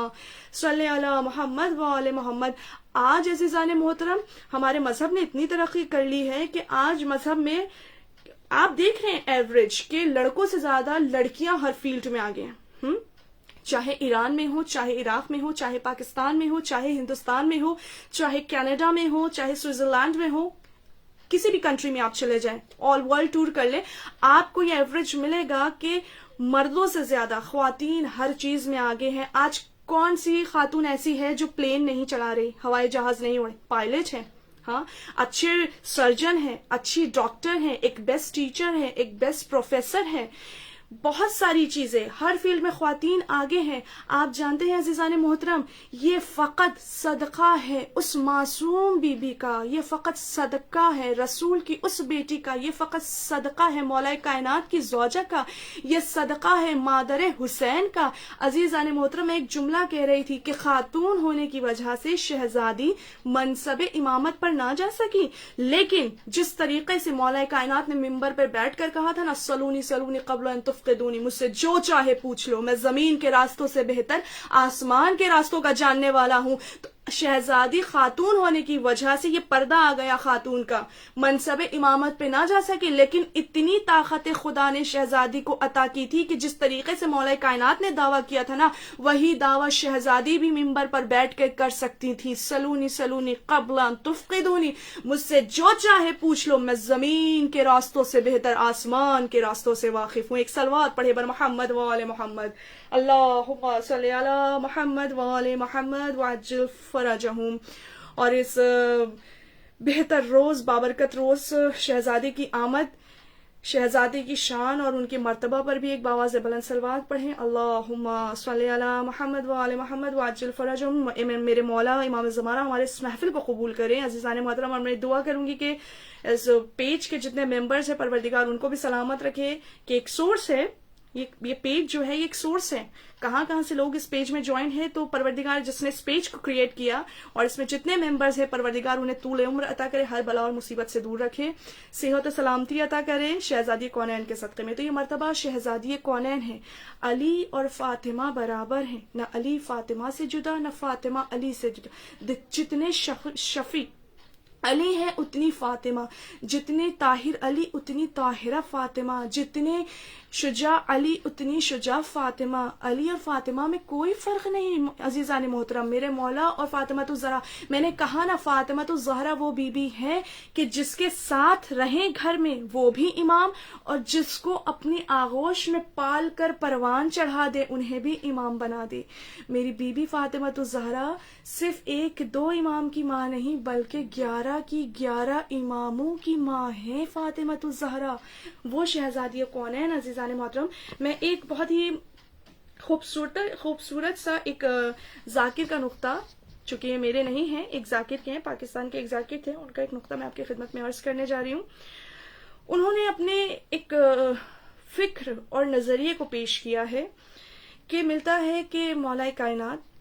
صلی علی محمد وآل محمد۔ آج عزیزان محترم ہمارے مذہب نے اتنی ترقی کر لی ہے کہ آج مذہب میں آپ دیکھ رہے ہیں ایوریج کہ لڑکوں سے زیادہ لڑکیاں ہر فیلڈ میں آگے ہیں، چاہے ایران میں ہو، چاہے عراق میں ہو، چاہے پاکستان میں ہو، چاہے ہندوستان میں ہو، چاہے کینیڈا میں ہو، چاہے سوئٹزرلینڈ میں ہو، کسی بھی کنٹری میں آپ چلے جائیں، آل ورلڈ ٹور کر لیں، آپ کو یہ ایوریج ملے گا کہ مردوں سے زیادہ خواتین ہر چیز میں آگے ہیں۔ آج کون سی خاتون ایسی ہے جو پلین نہیں چلا رہی، ہوائی جہاز نہیں اڑے؟ پائلٹ ہیں، ہاں، اچھے سرجن ہیں، اچھی ڈاکٹر ہیں، ایک بیسٹ ٹیچر ہیں، ایک بیسٹ پروفیسر ہیں، بہت ساری چیزیں ہر فیلڈ میں خواتین آگے ہیں۔ آپ جانتے ہیں عزیزان محترم، یہ فقط صدقہ ہے اس معصوم بی بی کا، یہ فقط صدقہ ہے رسول کی اس بیٹی کا، یہ فقط صدقہ ہے مولا کائنات کی زوجہ کا، یہ صدقہ ہے مادر حسین کا۔ عزیزان محترم، ایک جملہ کہہ رہی تھی کہ خاتون ہونے کی وجہ سے شہزادی منصب امامت پر نہ جا سکی، لیکن جس طریقے سے مولا کائنات نے ممبر پر بیٹھ کر کہا تھا نا، سلونی قبل ان تفقدونی، مجھ سے جو چاہے پوچھ لو، میں زمین کے راستوں سے بہتر آسمان کے راستوں کا جاننے والا ہوں۔ تو شہزادی خاتون ہونے کی وجہ سے یہ پردہ آ گیا خاتون کا، منصب امامت پہ نہ جا سکی، لیکن اتنی طاقت خدا نے شہزادی کو عطا کی تھی کہ جس طریقے سے مولا کائنات نے دعویٰ کیا تھا نا، وہی دعویٰ شہزادی بھی ممبر پر بیٹھ کے کر سکتی تھی۔ سلونی قبل ان تفقدونی، مجھ سے جو چاہے پوچھ لو، میں زمین کے راستوں سے بہتر آسمان کے راستوں سے واقف ہوں۔ ایک صلوات پڑھے بر محمد وآل محمد، اللہم صلی علی محمد وآل محمد وعجل فرجہم۔ اور اس بہتر روز بابرکت روز شہزادے کی آمد، شہزادے کی شان اور ان کے مرتبہ پر بھی ایک باواز بلند صلوات پڑھیں. اللہم صلی علی محمد و آل محمد وعجل فرجہم. میرے مولا امام زمانہ ہمارے اس محفل کو قبول کریں. عزیزان محترم، اور میں دعا کروں گی کہ اس پیج کے جتنے ممبرز ہیں پروردگار ان کو بھی سلامت رکھے، کہ ایک سورس ہے یہ پیج جو ہے، یہ ایک سورس ہے. کہاں کہاں سے لوگ اس پیج میں جوائن ہیں، تو پروردگار جس نے اس پیج کو کریٹ کیا اور اس میں جتنے ممبرز ہیں پروردگار انہیں طول عمر عطا کرے، ہر بلا اور مصیبت سے دور رکھے، صحت و سلامتی عطا کرے شہزادی کونین کے صدقے میں. تو یہ مرتبہ شہزادی کونین ہے. علی اور فاطمہ برابر ہیں، نہ علی فاطمہ سے جدا نہ فاطمہ علی سے جدا. جتنے شفیع علی ہے اتنی فاطمہ، جتنے طاہر علی اتنی طاہرہ فاطمہ، جتنے شجاع علی اتنی شجاع فاطمہ. علی اور فاطمہ میں کوئی فرق نہیں. عزیزان محترم، میرے مولا اور فاطمہ الزہرا، میں نے کہا نا فاطمہ الزہرا وہ بی بی ہے کہ جس کے ساتھ رہیں گھر میں وہ بھی امام، اور جس کو اپنی آغوش میں پال کر پروان چڑھا دے انہیں بھی امام بنا دے. میری بی بی فاطمہ الزہرا صرف ایک دو امام کی ماں نہیں بلکہ 11 کی 11 اماموں کی ماں ہے فاطمہ الزہرا، وہ شہزادی کونین. عزیزان محترم، میں ایک بہت ہی خوبصورت سا ایک ذاکر کا نقطہ، چونکہ یہ میرے نہیں ہیں، ایک ذاکر کے ہیں، پاکستان کے ایک ذاکر تھے، ان کا ایک نقطہ میں آپ کی خدمت میں عرض کرنے جا رہی ہوں. انہوں نے اپنے ایک فکر اور نظریے کو پیش کیا ہے کہ ملتا ہے کہ مولا کائنات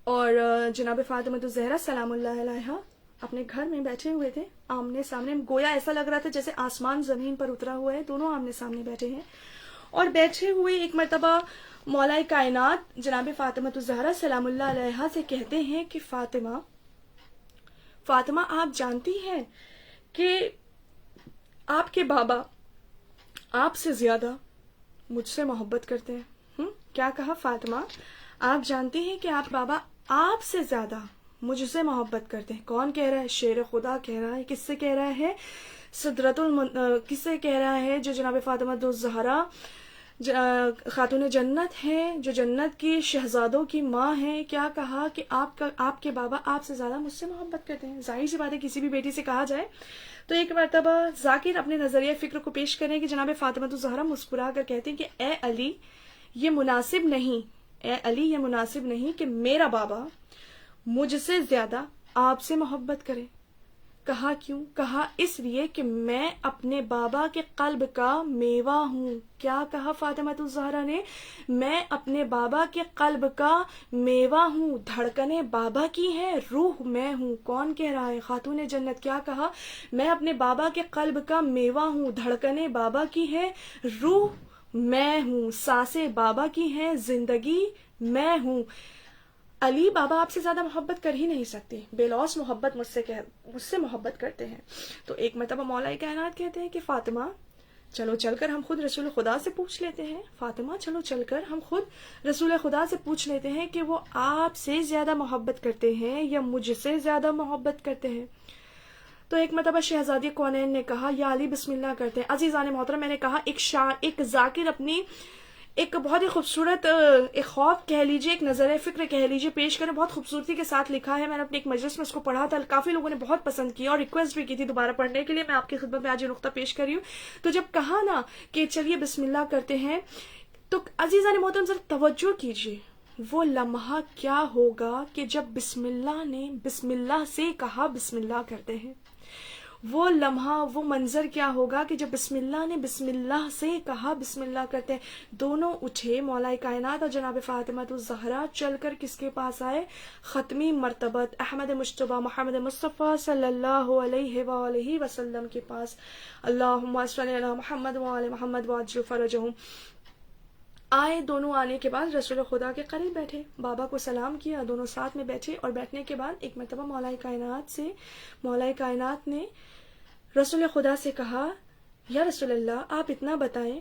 اور جناب فاطمہ الزہرا سلام اللہ علیہا اپنے گھر میں بیٹھے ہوئے تھے، آمنے سامنے، گویا ایسا لگ رہا تھا جیسے آسمان زمین پر اترا ہوا ہے، دونوں آمنے سامنے بیٹھے ہیں. اور بیٹھے ہوئے ایک مرتبہ مولا کائنات جناب فاطمہ الزہرا سلام اللہ علیہا سے کہتے ہیں کہ فاطمہ آپ جانتی ہیں کہ آپ کے بابا آپ سے زیادہ مجھ سے محبت کرتے ہیں. کیا کہا؟ فاطمہ آپ جانتی ہیں کہ آپ بابا آپ سے زیادہ مجھ سے محبت کرتے ہیں. کون کہہ رہا ہے؟ شیر خدا کہہ رہا ہے. کس سے کہہ رہا ہے؟ کس سے کہہ رہا ہے؟ جو جناب فاطمہ الزہرا خاتون جنت ہیں، جو جنت کی شہزادوں کی ماں ہیں. کیا کہا کہ آپ کے بابا آپ سے زیادہ مجھ سے محبت کرتے ہیں. ظاہر سی بات ہے کسی بھی بیٹی سے کہا جائے. تو ایک مرتبہ ذاکر اپنے نظریہ فکر کو پیش کریں کہ جناب فاطمہ الزہرا مسکرا کر کہتے ہیں کہ اے علی یہ مناسب نہیں کہ میرا بابا مجھ سے زیادہ آپ سے محبت کرے. کہا کیوں؟ کہا اس لیے کہ میں اپنے بابا کے قلب کا میوہ ہوں. کیا کہا فاطمہ الزہرا نے؟ میں اپنے بابا کے قلب کا میوہ ہوں، دھڑکنیں بابا کی ہیں، روح میں ہوں. کون کہہ رہا ہے؟ خاتون جنت. کیا کہا؟ میں اپنے بابا کے قلب کا میوہ ہوں، دھڑکنیں بابا کی ہیں، روح میں ہوں، سانسیں بابا کی ہیں، زندگی میں ہوں. علی بابا آپ سے زیادہ محبت کر ہی نہیں سکتے، بے لوث محبت مجھ سے محبت کرتے ہیں. تو ایک مرتبہ مولا کائنات کہتے ہیں کہ فاطمہ چلو چل کر ہم خود رسول خدا سے پوچھ لیتے ہیں. فاطمہ چلو چل کر ہم خود رسول خدا سے پوچھ لیتے ہیں کہ وہ آپ سے زیادہ محبت کرتے ہیں یا مجھ سے زیادہ محبت کرتے ہیں. تو ایک مرتبہ شہزادی کونین نے کہا یا علی بسم اللہ کرتے ہیں. عزیزان محترم، میں نے کہا ایک ذاکر اپنی ایک بہت ہی خوبصورت ایک خواب کہہ لیجیے، ایک نظر فکر کہہ لیجیے پیش کریں، بہت خوبصورتی کے ساتھ لکھا ہے. میں نے اپنے ایک مجلس میں اس کو پڑھا تھا، کافی لوگوں نے بہت پسند کیا اور ریکویسٹ بھی کی تھی دوبارہ پڑھنے کے لیے. میں آپ کی خدمت میں آج یہ نقطہ پیش کر رہی ہوں. تو جب کہا نا کہ چلیے بسم اللہ کرتے ہیں، تو عزیزان محترم ذرا توجہ کیجیے، وہ لمحہ کیا ہوگا کہ جب بسم اللہ نے بسم اللہ سے کہا بسم اللہ کرتے ہیں. وہ لمحہ، وہ منظر کیا ہوگا کہ جب بسم اللہ نے بسم اللہ سے کہا بسم اللہ کرتے ہیں. دونوں اٹھے، مولا کائنات اور جناب فاطمہ الزہرا چل کر کس کے پاس آئے؟ ختمی مرتبت احمد مجتبی محمد مصطفیٰ صلی اللہ علیہ وآلہ وسلم کے پاس. اللہم صلی علی محمد وآل محمد وعجل فرجہم. آئے، دونوں آنے کے بعد رسول خدا کے قریب بیٹھے، بابا کو سلام کیا، دونوں ساتھ میں بیٹھے. اور بیٹھنے کے بعد ایک مرتبہ مولا کائنات نے رسول خدا سے کہا یا رسول اللہ آپ اتنا بتائیں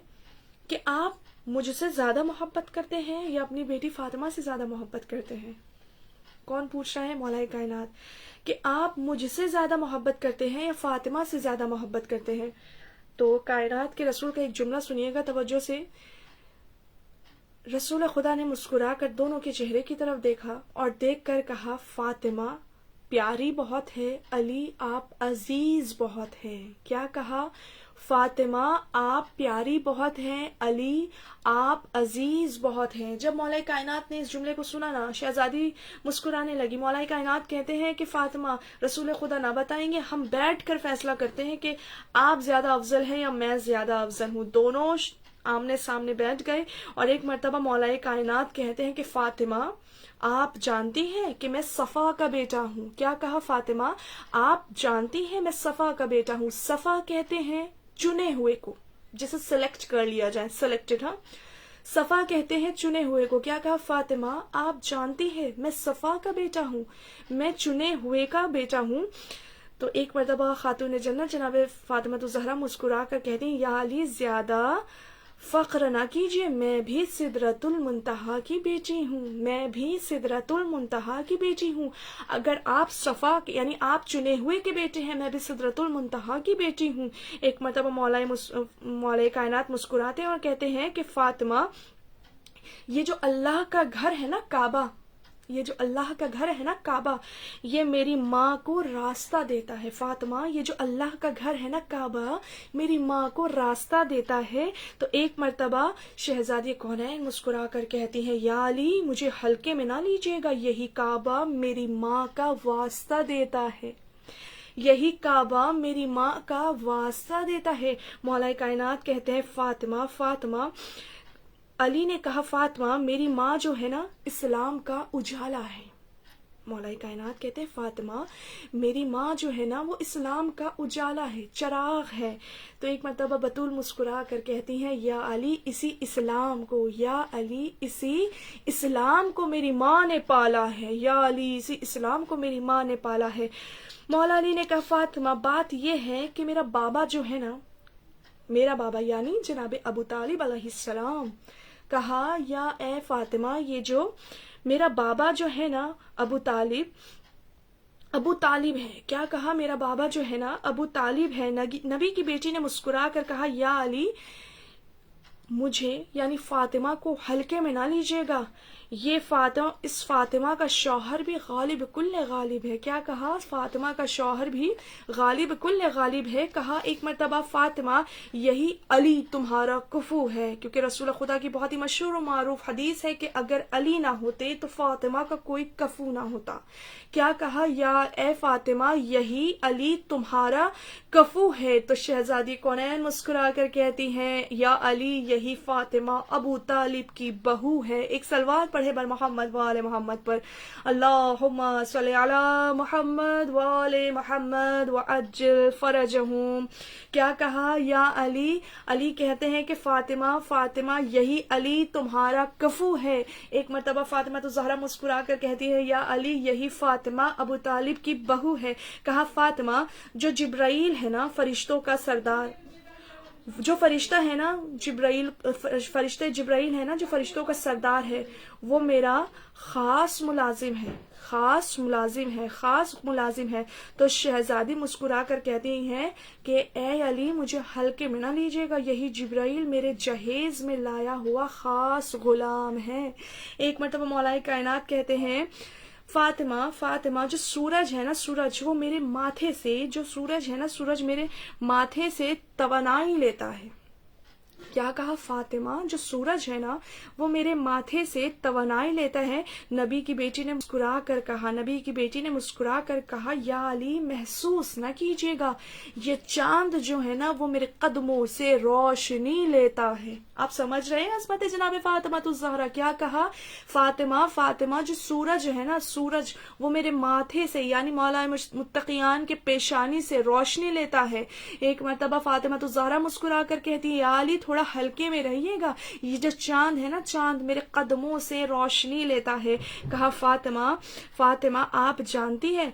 کہ آپ مجھ سے زیادہ محبت کرتے ہیں یا اپنی بیٹی فاطمہ سے زیادہ محبت کرتے ہیں. کون پوچھ رہا ہے؟ مولا کائنات، کہ آپ مجھ سے زیادہ محبت کرتے ہیں یا فاطمہ سے زیادہ محبت کرتے ہیں. تو کائنات کے رسول کا ایک جملہ سنیے گا توجہ سے. رسول خدا نے مسکرا کر دونوں کے چہرے کی طرف دیکھا اور دیکھ کر کہا فاطمہ پیاری بہت ہے، علی آپ عزیز بہت ہیں. کیا کہا؟ فاطمہ آپ پیاری بہت ہیں، علی آپ عزیز بہت ہیں. جب مولا کائنات نے اس جملے کو سنا نا، شہزادی مسکرانے لگی. مولا کائنات کہتے ہیں کہ فاطمہ رسول خدا نہ بتائیں گے، ہم بیٹھ کر فیصلہ کرتے ہیں کہ آپ زیادہ افضل ہیں یا میں زیادہ افضل ہوں. دونوں آمنے سامنے بیٹھ گئے اور ایک مرتبہ مولا کائنات کہتے ہیں کہ فاطمہ آپ جانتی ہیں کہ میں صفا کا بیٹا ہوں. کیا کہا؟ فاطمہ آپ جانتی ہیں میں صفا کا بیٹا ہوں. صفا کہتے ہیں چنے ہوئے کو، جسے سلیکٹ کر لیا جائے، سلیکٹڈ. ہاں، صفا کہتے ہیں چنے ہوئے کو. کیا کہا؟ فاطمہ آپ جانتی ہیں میں صفا کا بیٹا ہوں، میں چنے ہوئے کا بیٹا ہوں. تو ایک مرتبہ خاتون جنت جناب فاطمہ الزہرا مسکرا کر کہتی ہیں یا علی زیادہ فخر نہ کیجیے، میں بھی سدرۃ المنتہا کی بیٹی ہوں، میں بھی سدرۃ المنتہا کی بیٹی ہوں. اگر آپ صفا یعنی آپ چنے ہوئے کے بیٹے ہیں، میں بھی سدرۃ المنتہا کی بیٹی ہوں. ایک مرتبہ مولا کائنات مسکراتے ہیں اور کہتے ہیں کہ فاطمہ یہ جو اللہ کا گھر ہے نا کعبہ، یہ جو اللہ کا گھر ہے نا کعبہ، یہ میری ماں کو راستہ دیتا ہے. فاطمہ یہ جو اللہ کا گھر ہے نا کعبہ میری ماں کو راستہ دیتا ہے. تو ایک مرتبہ شہزادی کونین مسکرا کر کہتی ہیں یا علی مجھے ہلکے میں نہ لیجیے گا، یہی کعبہ میری ماں کا واسطہ دیتا ہے، یہی کعبہ میری ماں کا واسطہ دیتا ہے. مولا کائنات کہتے ہیں فاطمہ علی نے کہا فاطمہ میری ماں جو ہے نا اسلام کا اجالا ہے. مولا کائنات کہتے ہیں فاطمہ میری ماں جو ہے نا وہ اسلام کا اجالا ہے، چراغ ہے. تو ایک مرتبہ بطول مسکرا کر کہتی ہیں یا علی اسی اسلام کو، یا علی اسی اسلام کو میری ماں نے پالا ہے، یا علی اسی اسلام کو میری ماں نے پالا ہے. مولا علی نے کہا فاطمہ بات یہ ہے کہ میرا بابا جو ہے نا، میرا بابا یعنی جناب ابو طالب علیہ السلام، کہا یا اے فاطمہ یہ جو میرا بابا جو ہے نا ابو طالب ہے. کیا کہا؟ میرا بابا جو ہے نا ابو طالب ہے. نبی کی بیٹی نے مسکرا کر کہا یا علی مجھے یعنی فاطمہ کو ہلکے میں نہ لیجیے گا، یہ اس فاطمہ کا شوہر بھی غالب کل غالب ہے. کیا کہا؟ فاطمہ کا شوہر بھی غالب کل غالب ہے. کہا ایک مرتبہ فاطمہ یہی علی تمہارا کفو ہے، کیونکہ رسول خدا کی بہت ہی مشہور و معروف حدیث ہے کہ اگر علی نہ ہوتے تو فاطمہ کا کوئی کفو نہ ہوتا. کیا کہا؟ یا اے فاطمہ یہی علی تمہارا کفو ہے. تو شہزادی کونین مسکرا کر کہتی ہیں یا علی یہی فاطمہ ابو طالب کی بہو ہے. ایک سلوات پڑھے بر محمد وآل محمد پر، اللہم صلی علی محمد وآل محمد وعجل فرجہم. کیا کہا؟ یا علی کہتے ہیں کہ فاطمہ یہی علی تمہارا کفو ہے. ایک مرتبہ فاطمہ تو زہرا مسکرا کر کہتی ہے یا علی یہی فاطمہ ابو طالب کی بہو ہے. کہا فاطمہ جو جبرائیل ہے نا فرشتوں کا سردار، جو فرشتہ ہے نا فرشتہ جبرائیل ہے نا جو فرشتوں کا سردار ہے، وہ میرا خاص ملازم ہے. تو شہزادی مسکرا کر کہتی ہیں کہ اے علی مجھے ہلکے میں نہ لیجیے گا، یہی جبرائیل میرے جہیز میں لایا ہوا خاص غلام ہے. ایک مرتبہ مولا کائنات کہتے ہیں فاطمہ جو سورج ہے نا وہ میرے ماتھے سے، جو سورج ہے نا سورج میرے ماتھے سے توانائی لیتا ہے. کیا کہا؟ فاطمہ جو سورج ہے نا وہ میرے ماتھے سے توانائی لیتا ہے. نبی کی بیٹی نے مسکرا کر کہا یا علی محسوس نہ کیجیے گا، یہ چاند جو ہے نا وہ میرے قدموں سے روشنی لیتا ہے. آپ سمجھ رہے ہیں عظمت جناب فاطمہ الزہرا. کیا کہا؟ فاطمہ جو سورج ہے نا وہ میرے ماتھے سے یعنی مولا متقیان کے پیشانی سے روشنی لیتا ہے. ایک مرتبہ فاطمہ الزہرا مسکرا کر کہتی ہے یا علی تھوڑا ہلکے میں رہیے گا، یہ جو چاند ہے نا چاند میرے قدموں سے روشنی لیتا ہے. کہا فاطمہ آپ جانتی ہے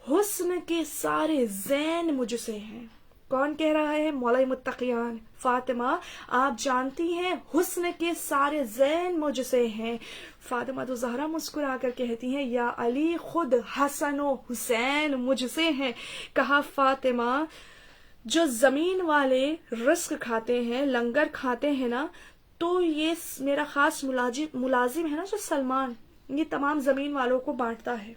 حسن کے سارے زین مجھ سے ہیں. کون کہہ رہا ہے؟ مولا متقیان. فاطمہ آپ جانتی ہیں حسن کے سارے زین مجھ سے ہیں. فاطمہ الزہرا مسکرا کر کہتی ہیں یا علی خود حسن و حسین مجھ سے ہیں. کہا فاطمہ جو زمین والے رزق کھاتے ہیں، لنگر کھاتے ہیں نا، تو یہ میرا خاص ملازم ہے نا جو سلمان، یہ تمام زمین والوں کو بانٹتا ہے.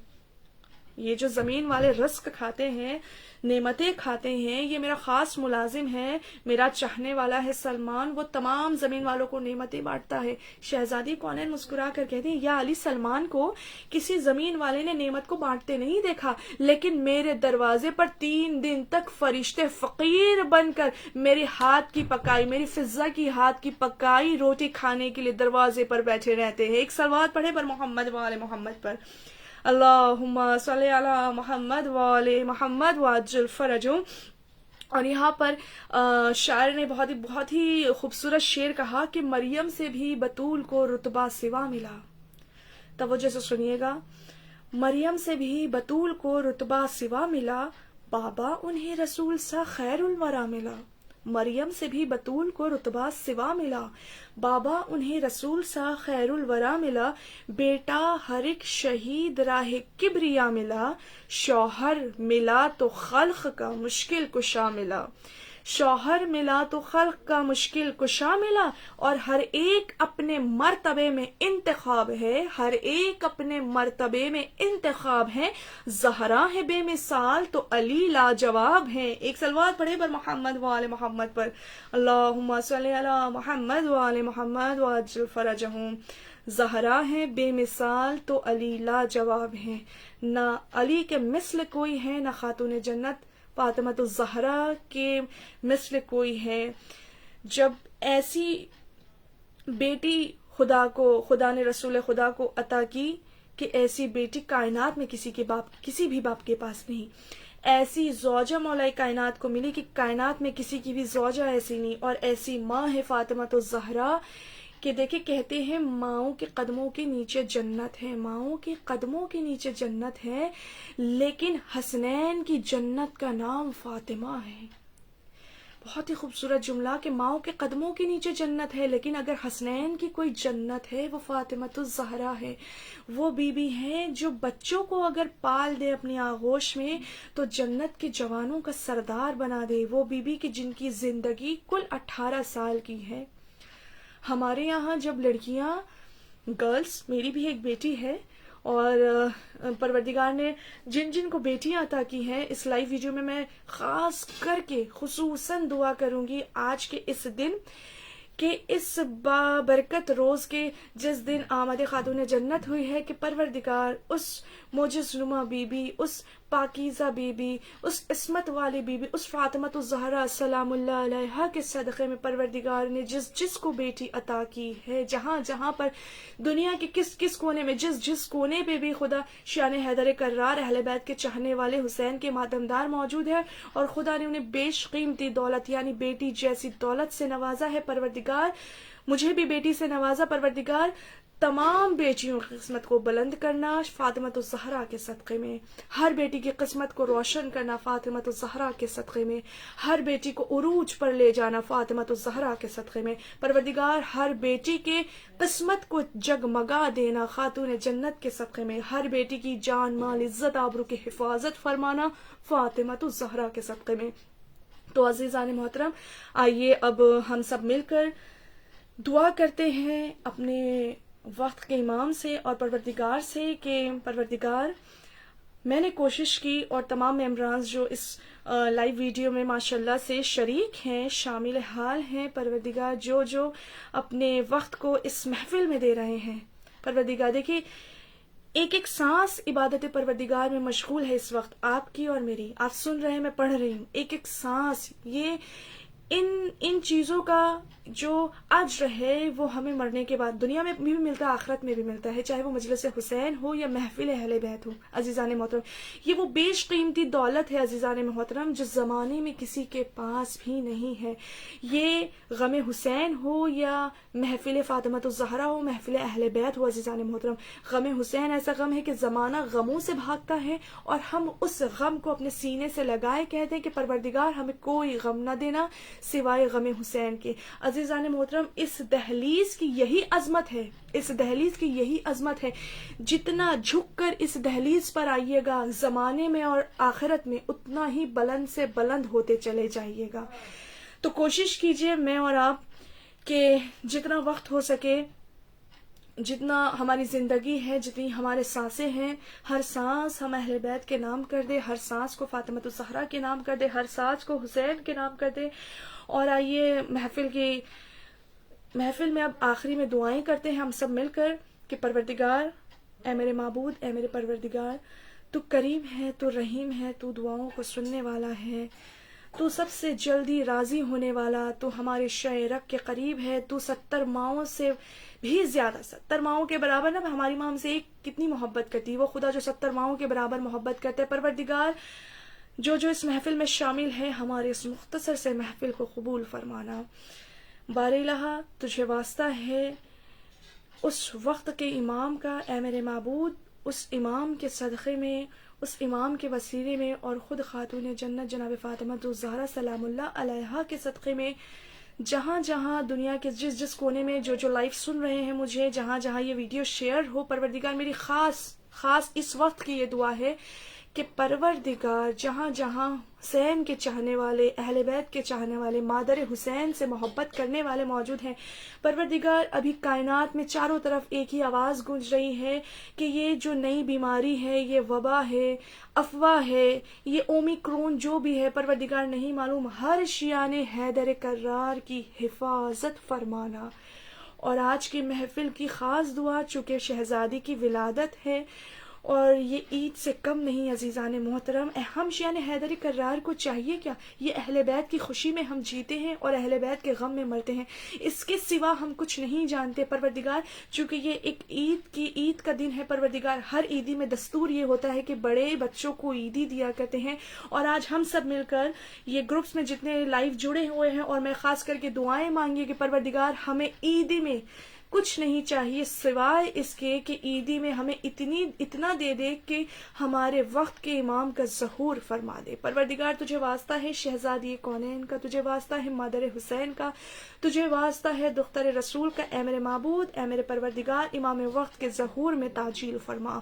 یہ جو زمین والے رزق کھاتے ہیں، نعمتیں کھاتے ہیں، یہ میرا خاص ملازم ہے، میرا چاہنے والا ہے سلمان، وہ تمام زمین والوں کو نعمتیں بانٹتا ہے۔ شہزادی کونین مسکرا کر کہتی ہیں یا علی، سلمان کو کسی زمین والے نے نعمت کو بانٹتے نہیں دیکھا، لیکن میرے دروازے پر 3 دن تک فرشتے فقیر بن کر میرے ہاتھ کی پکائی، میری فضا کی ہاتھ کی پکائی روٹی کھانے کے لیے دروازے پر بیٹھے رہتے ہیں۔ ایک صلوات پڑھے پر محمد وآل محمد پر، اللہم صلی علی محمد وآل محمد وعجل فرجہم۔ اور یہاں پر شاعر نے بہت ہی خوبصورت شعر کہا کہ مریم سے بھی بطول کو رتبہ سوا ملا۔ توجہ سے سنیے گا، مریم سے بھی بطول کو رتبہ سوا ملا، بابا انہیں رسول سا خیر الورا ملا۔ مریم سے بھی بطول کو رتبہ سوا ملا، بابا انہیں رسول سا خیر الورا ملا، بیٹا ہر ایک شہید راہ کبریا ملا، شوہر ملا تو خلق کا مشکل کشا ملا، شوہر ملا تو خلق کا مشکل کشا ملا، اور ہر ایک اپنے مرتبے میں انتخاب ہے، ہر ایک اپنے مرتبے میں انتخاب ہے، زہرا ہے بے مثال تو علی لاجواب ہے۔ ایک صلوات پڑھے پر محمد وآل محمد پر، اللہم صلی علی محمد وآل محمد وعجل فرجہم۔ زہرا ہے بے مثال تو علی لاجواب ہے، نہ علی کے مثل کوئی ہے، نہ خاتون جنت فاطمۃ الزہرا کے مثل کوئی ہے۔ جب ایسی بیٹی خدا نے رسول خدا کو عطا کی کہ ایسی بیٹی کائنات میں کسی بھی باپ کے پاس نہیں، ایسی زوجہ مولا کائنات کو ملی کہ کائنات میں کسی کی بھی زوجہ ایسی نہیں، اور ایسی ماں ہے فاطمۃ الزہرا کہ دیکھیں کہتے ہیں ماؤں کے قدموں کے نیچے جنت ہے، ماؤں کے قدموں کے نیچے جنت ہے، لیکن حسنین کی جنت کا نام فاطمہ ہے۔ بہت ہی خوبصورت جملہ کہ ماؤں کے قدموں کے نیچے جنت ہے، لیکن اگر حسنین کی کوئی جنت ہے وہ فاطمۃ الزہرا ہے۔ وہ بی بی ہے جو بچوں کو اگر پال دے اپنی آغوش میں تو جنت کے جوانوں کا سردار بنا دے۔ وہ بی بی کہ جن کی زندگی کل 18 سال کی ہے۔ ہمارے یہاں جب لڑکیاں، گرلز، میری بھی ایک بیٹی ہے، اور پروردگار نے جن جن کو بیٹیاں عطا کی ہیں، اس لائیو ویڈیو میں خاص کر کے خصوصاً دعا کروں گی آج کے اس دن کہ اس بابرکت روز کے جس دن آمد خاتون جنت ہوئی ہے کہ پروردگار اس معجز نما بی بی، اس پاکیزہ بی بی، اس عصمت والی بی بی، اس فاطمۃ الزہرا سلام اللہ علیہا کے صدقے میں پروردگار نے جس کو بیٹی عطا کی ہے، جہاں جہاں پر دنیا کے کس کونے میں، جس کونے پہ بھی خدا شان حیدر کرار اہل بیت کے چاہنے والے حسین کے ماتمدار موجود ہے، اور خدا نے انہیں بیش قیمتی دولت یعنی بیٹی جیسی دولت سے نوازا ہے۔ پروردگار مجھے بھی بیٹی سے نوازا، پروردگار تمام بیٹیوں کی قسمت کو بلند کرنا فاطمۃ الزہرا کے صدقے میں، ہر بیٹی کی قسمت کو روشن کرنا فاطمۃ الزہرا کے صدقے میں، ہر بیٹی کو عروج پر لے جانا فاطمۃ الزہرا کے صدقے میں، پروردگار ہر بیٹی کے قسمت کو جگمگا دینا خاتون جنت کے صدقے میں، ہر بیٹی کی جان مال عزت آبرو کی حفاظت فرمانا فاطمۃ الزہرا کے صدقے میں۔ تو عزیزان محترم، آئیے اب ہم سب مل کر دعا کرتے ہیں اپنے وقت کے امام سے اور پروردگار سے کہ پروردگار، میں نے کوشش کی اور تمام ممبران جو اس لائیو ویڈیو میں ماشاءاللہ سے شریک ہیں، شامل حال ہیں، پروردگار جو اپنے وقت کو اس محفل میں دے رہے ہیں، پروردگار دیکھیے ایک سانس عبادت پروردگار میں مشغول ہے اس وقت، آپ کی اور میری، آپ سن رہے ہیں، میں پڑھ رہی ہوں، ایک سانس، یہ ان چیزوں کا جو اجر ہے وہ ہمیں مرنے کے بعد دنیا میں بھی ملتا ہے، آخرت میں بھی ملتا ہے، چاہے وہ مجلس حسین ہو یا محفل اہل بیت ہو۔ عزیزان محترم، یہ وہ بیش قیمتی دولت ہے عزیزان محترم جو زمانے میں کسی کے پاس بھی نہیں ہے۔ یہ غم حسین ہو یا محفل فاطمۃ الزہرا ہو، محفل اہل بیت ہو، عزیزان محترم، غم حسین ایسا غم ہے کہ زمانہ غموں سے بھاگتا ہے، اور ہم اس غم کو اپنے سینے سے لگائے کہتے ہیں کہ پروردگار ہمیں کوئی غم نہ دینا سوائے غم حسین کے۔ عزیزان محترم، اس دہلیز کی یہی عظمت ہے، اس دہلیز کی یہی عظمت ہے، جتنا جھک کر اس دہلیز پر آئیے گا زمانے میں اور آخرت میں اتنا ہی بلند سے بلند ہوتے چلے جائیے گا۔ تو کوشش کیجئے میں اور آپ کہ جتنا وقت ہو سکے جتنا ہماری زندگی ہے، جتنی ہمارے سانسیں ہیں، ہر سانس ہم اہل بیت کے نام کر دے، ہر سانس کو فاطمہ الزہرا کے نام کر دے، ہر سانس کو حسین کے نام کر دے. اور آئیے محفل میں اب آخری میں دعائیں کرتے ہیں ہم سب مل کر کہ پروردگار، اے میرے معبود، اے میرے پروردگار، تو کریم ہے، تو رحیم ہے، تو دعاؤں کو سننے والا ہے، تو سب سے جلدی راضی ہونے والا، تو ہمارے شہ رگ کے قریب ہے، تو 70 ماؤں سے بھی زیادہ، 70 ماؤں کے برابر نا، ہماری ماں ہم سے ایک کتنی محبت کرتی ہے، وہ خدا جو 70 ماؤں کے برابر محبت کرتے ہے. پروردگار، جو اس محفل میں شامل ہے، ہمارے اس مختصر سے محفل کو قبول فرمانا. بار الہ، تجھے واسطہ ہے اس وقت کے امام کا، اے میرے معبود، اس امام کے صدقے میں، اس امام کے وسیلے میں، اور خود خاتون جنت جناب فاطمہ الزہرا سلام اللہ علیہا کے صدقے میں، جہاں جہاں دنیا کے جس کونے میں جو لائف سن رہے ہیں مجھے، جہاں جہاں یہ ویڈیو شیئر ہو، پروردگار میری خاص اس وقت کی یہ دعا ہے کہ پروردگار جہاں جہاں حسین کے چاہنے والے، اہل بیت کے چاہنے والے، مادر حسین سے محبت کرنے والے موجود ہیں، پروردگار ابھی کائنات میں چاروں طرف ایک ہی آواز گونج رہی ہے کہ یہ جو نئی بیماری ہے، یہ وبا ہے، افواہ ہے، یہ اومیکرون جو بھی ہے، پروردگار نہیں معلوم، ہر شیعان حیدر کرار کی حفاظت فرمانا. اور آج کی محفل کی خاص دعا، چونکہ شہزادی کی ولادت ہے اور یہ عید سے کم نہیں عزیزان محترم، ہم شیعان حیدر کرار کو چاہیے کیا؟ یہ اہل بیت کی خوشی میں ہم جیتے ہیں اور اہل بیت کے غم میں مرتے ہیں، اس کے سوا ہم کچھ نہیں جانتے. پروردگار، چونکہ یہ ایک عید کا دن ہے، پروردگار ہر عیدی میں دستور یہ ہوتا ہے کہ بڑے بچوں کو عیدی دیا کرتے ہیں، اور آج ہم سب مل کر یہ گروپس میں جتنے لائیو جڑے ہوئے ہیں، اور میں خاص کر کے دعائیں مانگی کہ پروردگار ہمیں عیدی میں کچھ نہیں چاہیے سوائے اس کے کہ عیدی میں ہمیں اتنا دے دے کہ ہمارے وقت کے امام کا ظہور فرما دے. پروردگار، تجھے واسطہ ہے شہزادی کونین کا، تجھے واسطہ ہے مادر حسین کا، تجھے واسطہ ہے دختر رسول کا، اے میرے معبود، اے میرے پروردگار، امام وقت کے ظہور میں تعجیل فرما.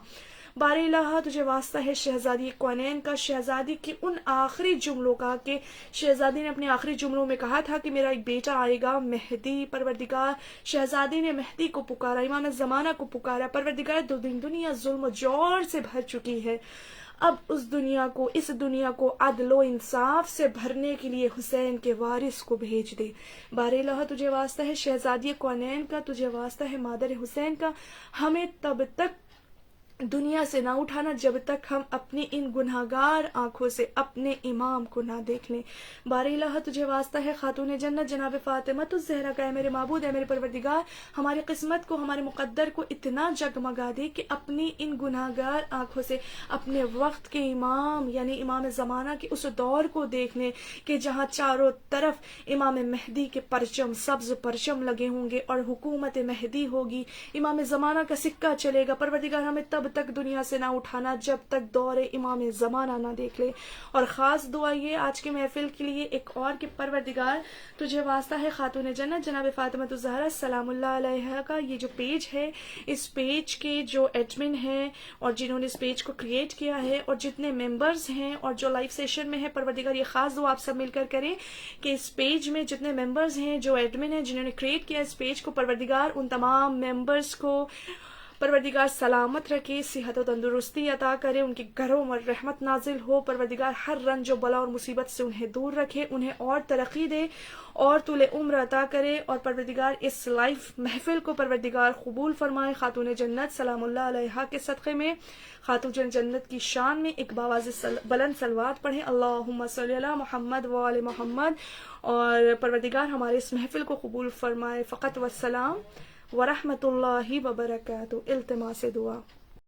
بار الہ، تجھے واسطہ ہے شہزادی کونین کا، شہزادی کے ان آخری جملوں کا کہ شہزادی نے اپنے آخری جملوں میں کہا تھا کہ میرا ایک بیٹا آئے گا مہدی. پروردگار، شہزادی نے مہدی کو پکارا، امام زمانہ کو پکارا. پروردگار، دنیا ظلم و جور سے بھر چکی ہے، اب اس دنیا کو عدل و انصاف سے بھرنے کے لیے حسین کے وارث کو بھیج دے. بار الہ، تجھے واسطہ ہے شہزادی کونین کا، تجھے واسطہ ہے مادر حسین کا، ہمیں تب تک دنیا سے نہ اٹھانا جب تک ہم اپنی ان گناہگار آنکھوں سے اپنے امام کو نہ دیکھ لیں. بار الہ، تجھے واسطہ ہے خاتون جنت جناب فاطمہ الزہرا کا، اے میرے معبود، اے میرے پروردگار، ہماری قسمت کو، ہمارے مقدر کو اتنا جگمگا دے کہ اپنی ان گناہگار آنکھوں سے اپنے وقت کے امام یعنی امام زمانہ کے اس دور کو دیکھ لیں کہ جہاں چاروں طرف امام مہدی کے پرچم، سبز پرچم لگے ہوں گے اور حکومت مہدی ہوگی، امام زمانہ کا سکہ چلے گا. پروردگار، ہمیں تب تک دنیا سے نہ اٹھانا جب تک دور امام زمانہ نہ دیکھ لے. اور خاص دعا یہ آج کے محفل کے لیے ایک اور کہ پروردگار، تجھے واسطہ ہے خاتون جنت جناب فاطمہ الزہرا سلام اللہ علیہا کا یہ جو پیج ہے، اس پیج کے جو ایڈمن ہیں اور جنہوں نے اس پیج کو کریٹ کیا ہے اور جتنے ممبرز ہیں اور جو لائیو سیشن میں ہے، پروردگار یہ خاص دعا آپ سب مل کر کریں کہ اس پیج میں جتنے ممبرز ہیں، جو ایڈمن ہیں، جنہوں نے کریٹ کیا اس پیج کو، پروردگار ان تمام ممبرز کو پروردگار سلامت رکھے، صحت و تندرستی عطا کرے، ان کے گھروں میں رحمت نازل ہو. پروردگار ہر رنج و بلا اور مصیبت سے انہیں دور رکھے، انہیں اور ترقی دے اور طول عمر عطا کرے. اور پروردگار اس لائف محفل کو پروردگار قبول فرمائے. خاتون جنت سلام اللہ علیہا کے صدقے میں خاتون جنت کی شان میں ایک باواز بلند صلوات پڑھیں، اللہم صلی علی محمد و آل محمد. اور پروردگار ہمارے اس محفل کو قبول فرمائے. فقط والسلام ورحمۃ اللہ وبرکاتہ. التماس دعا.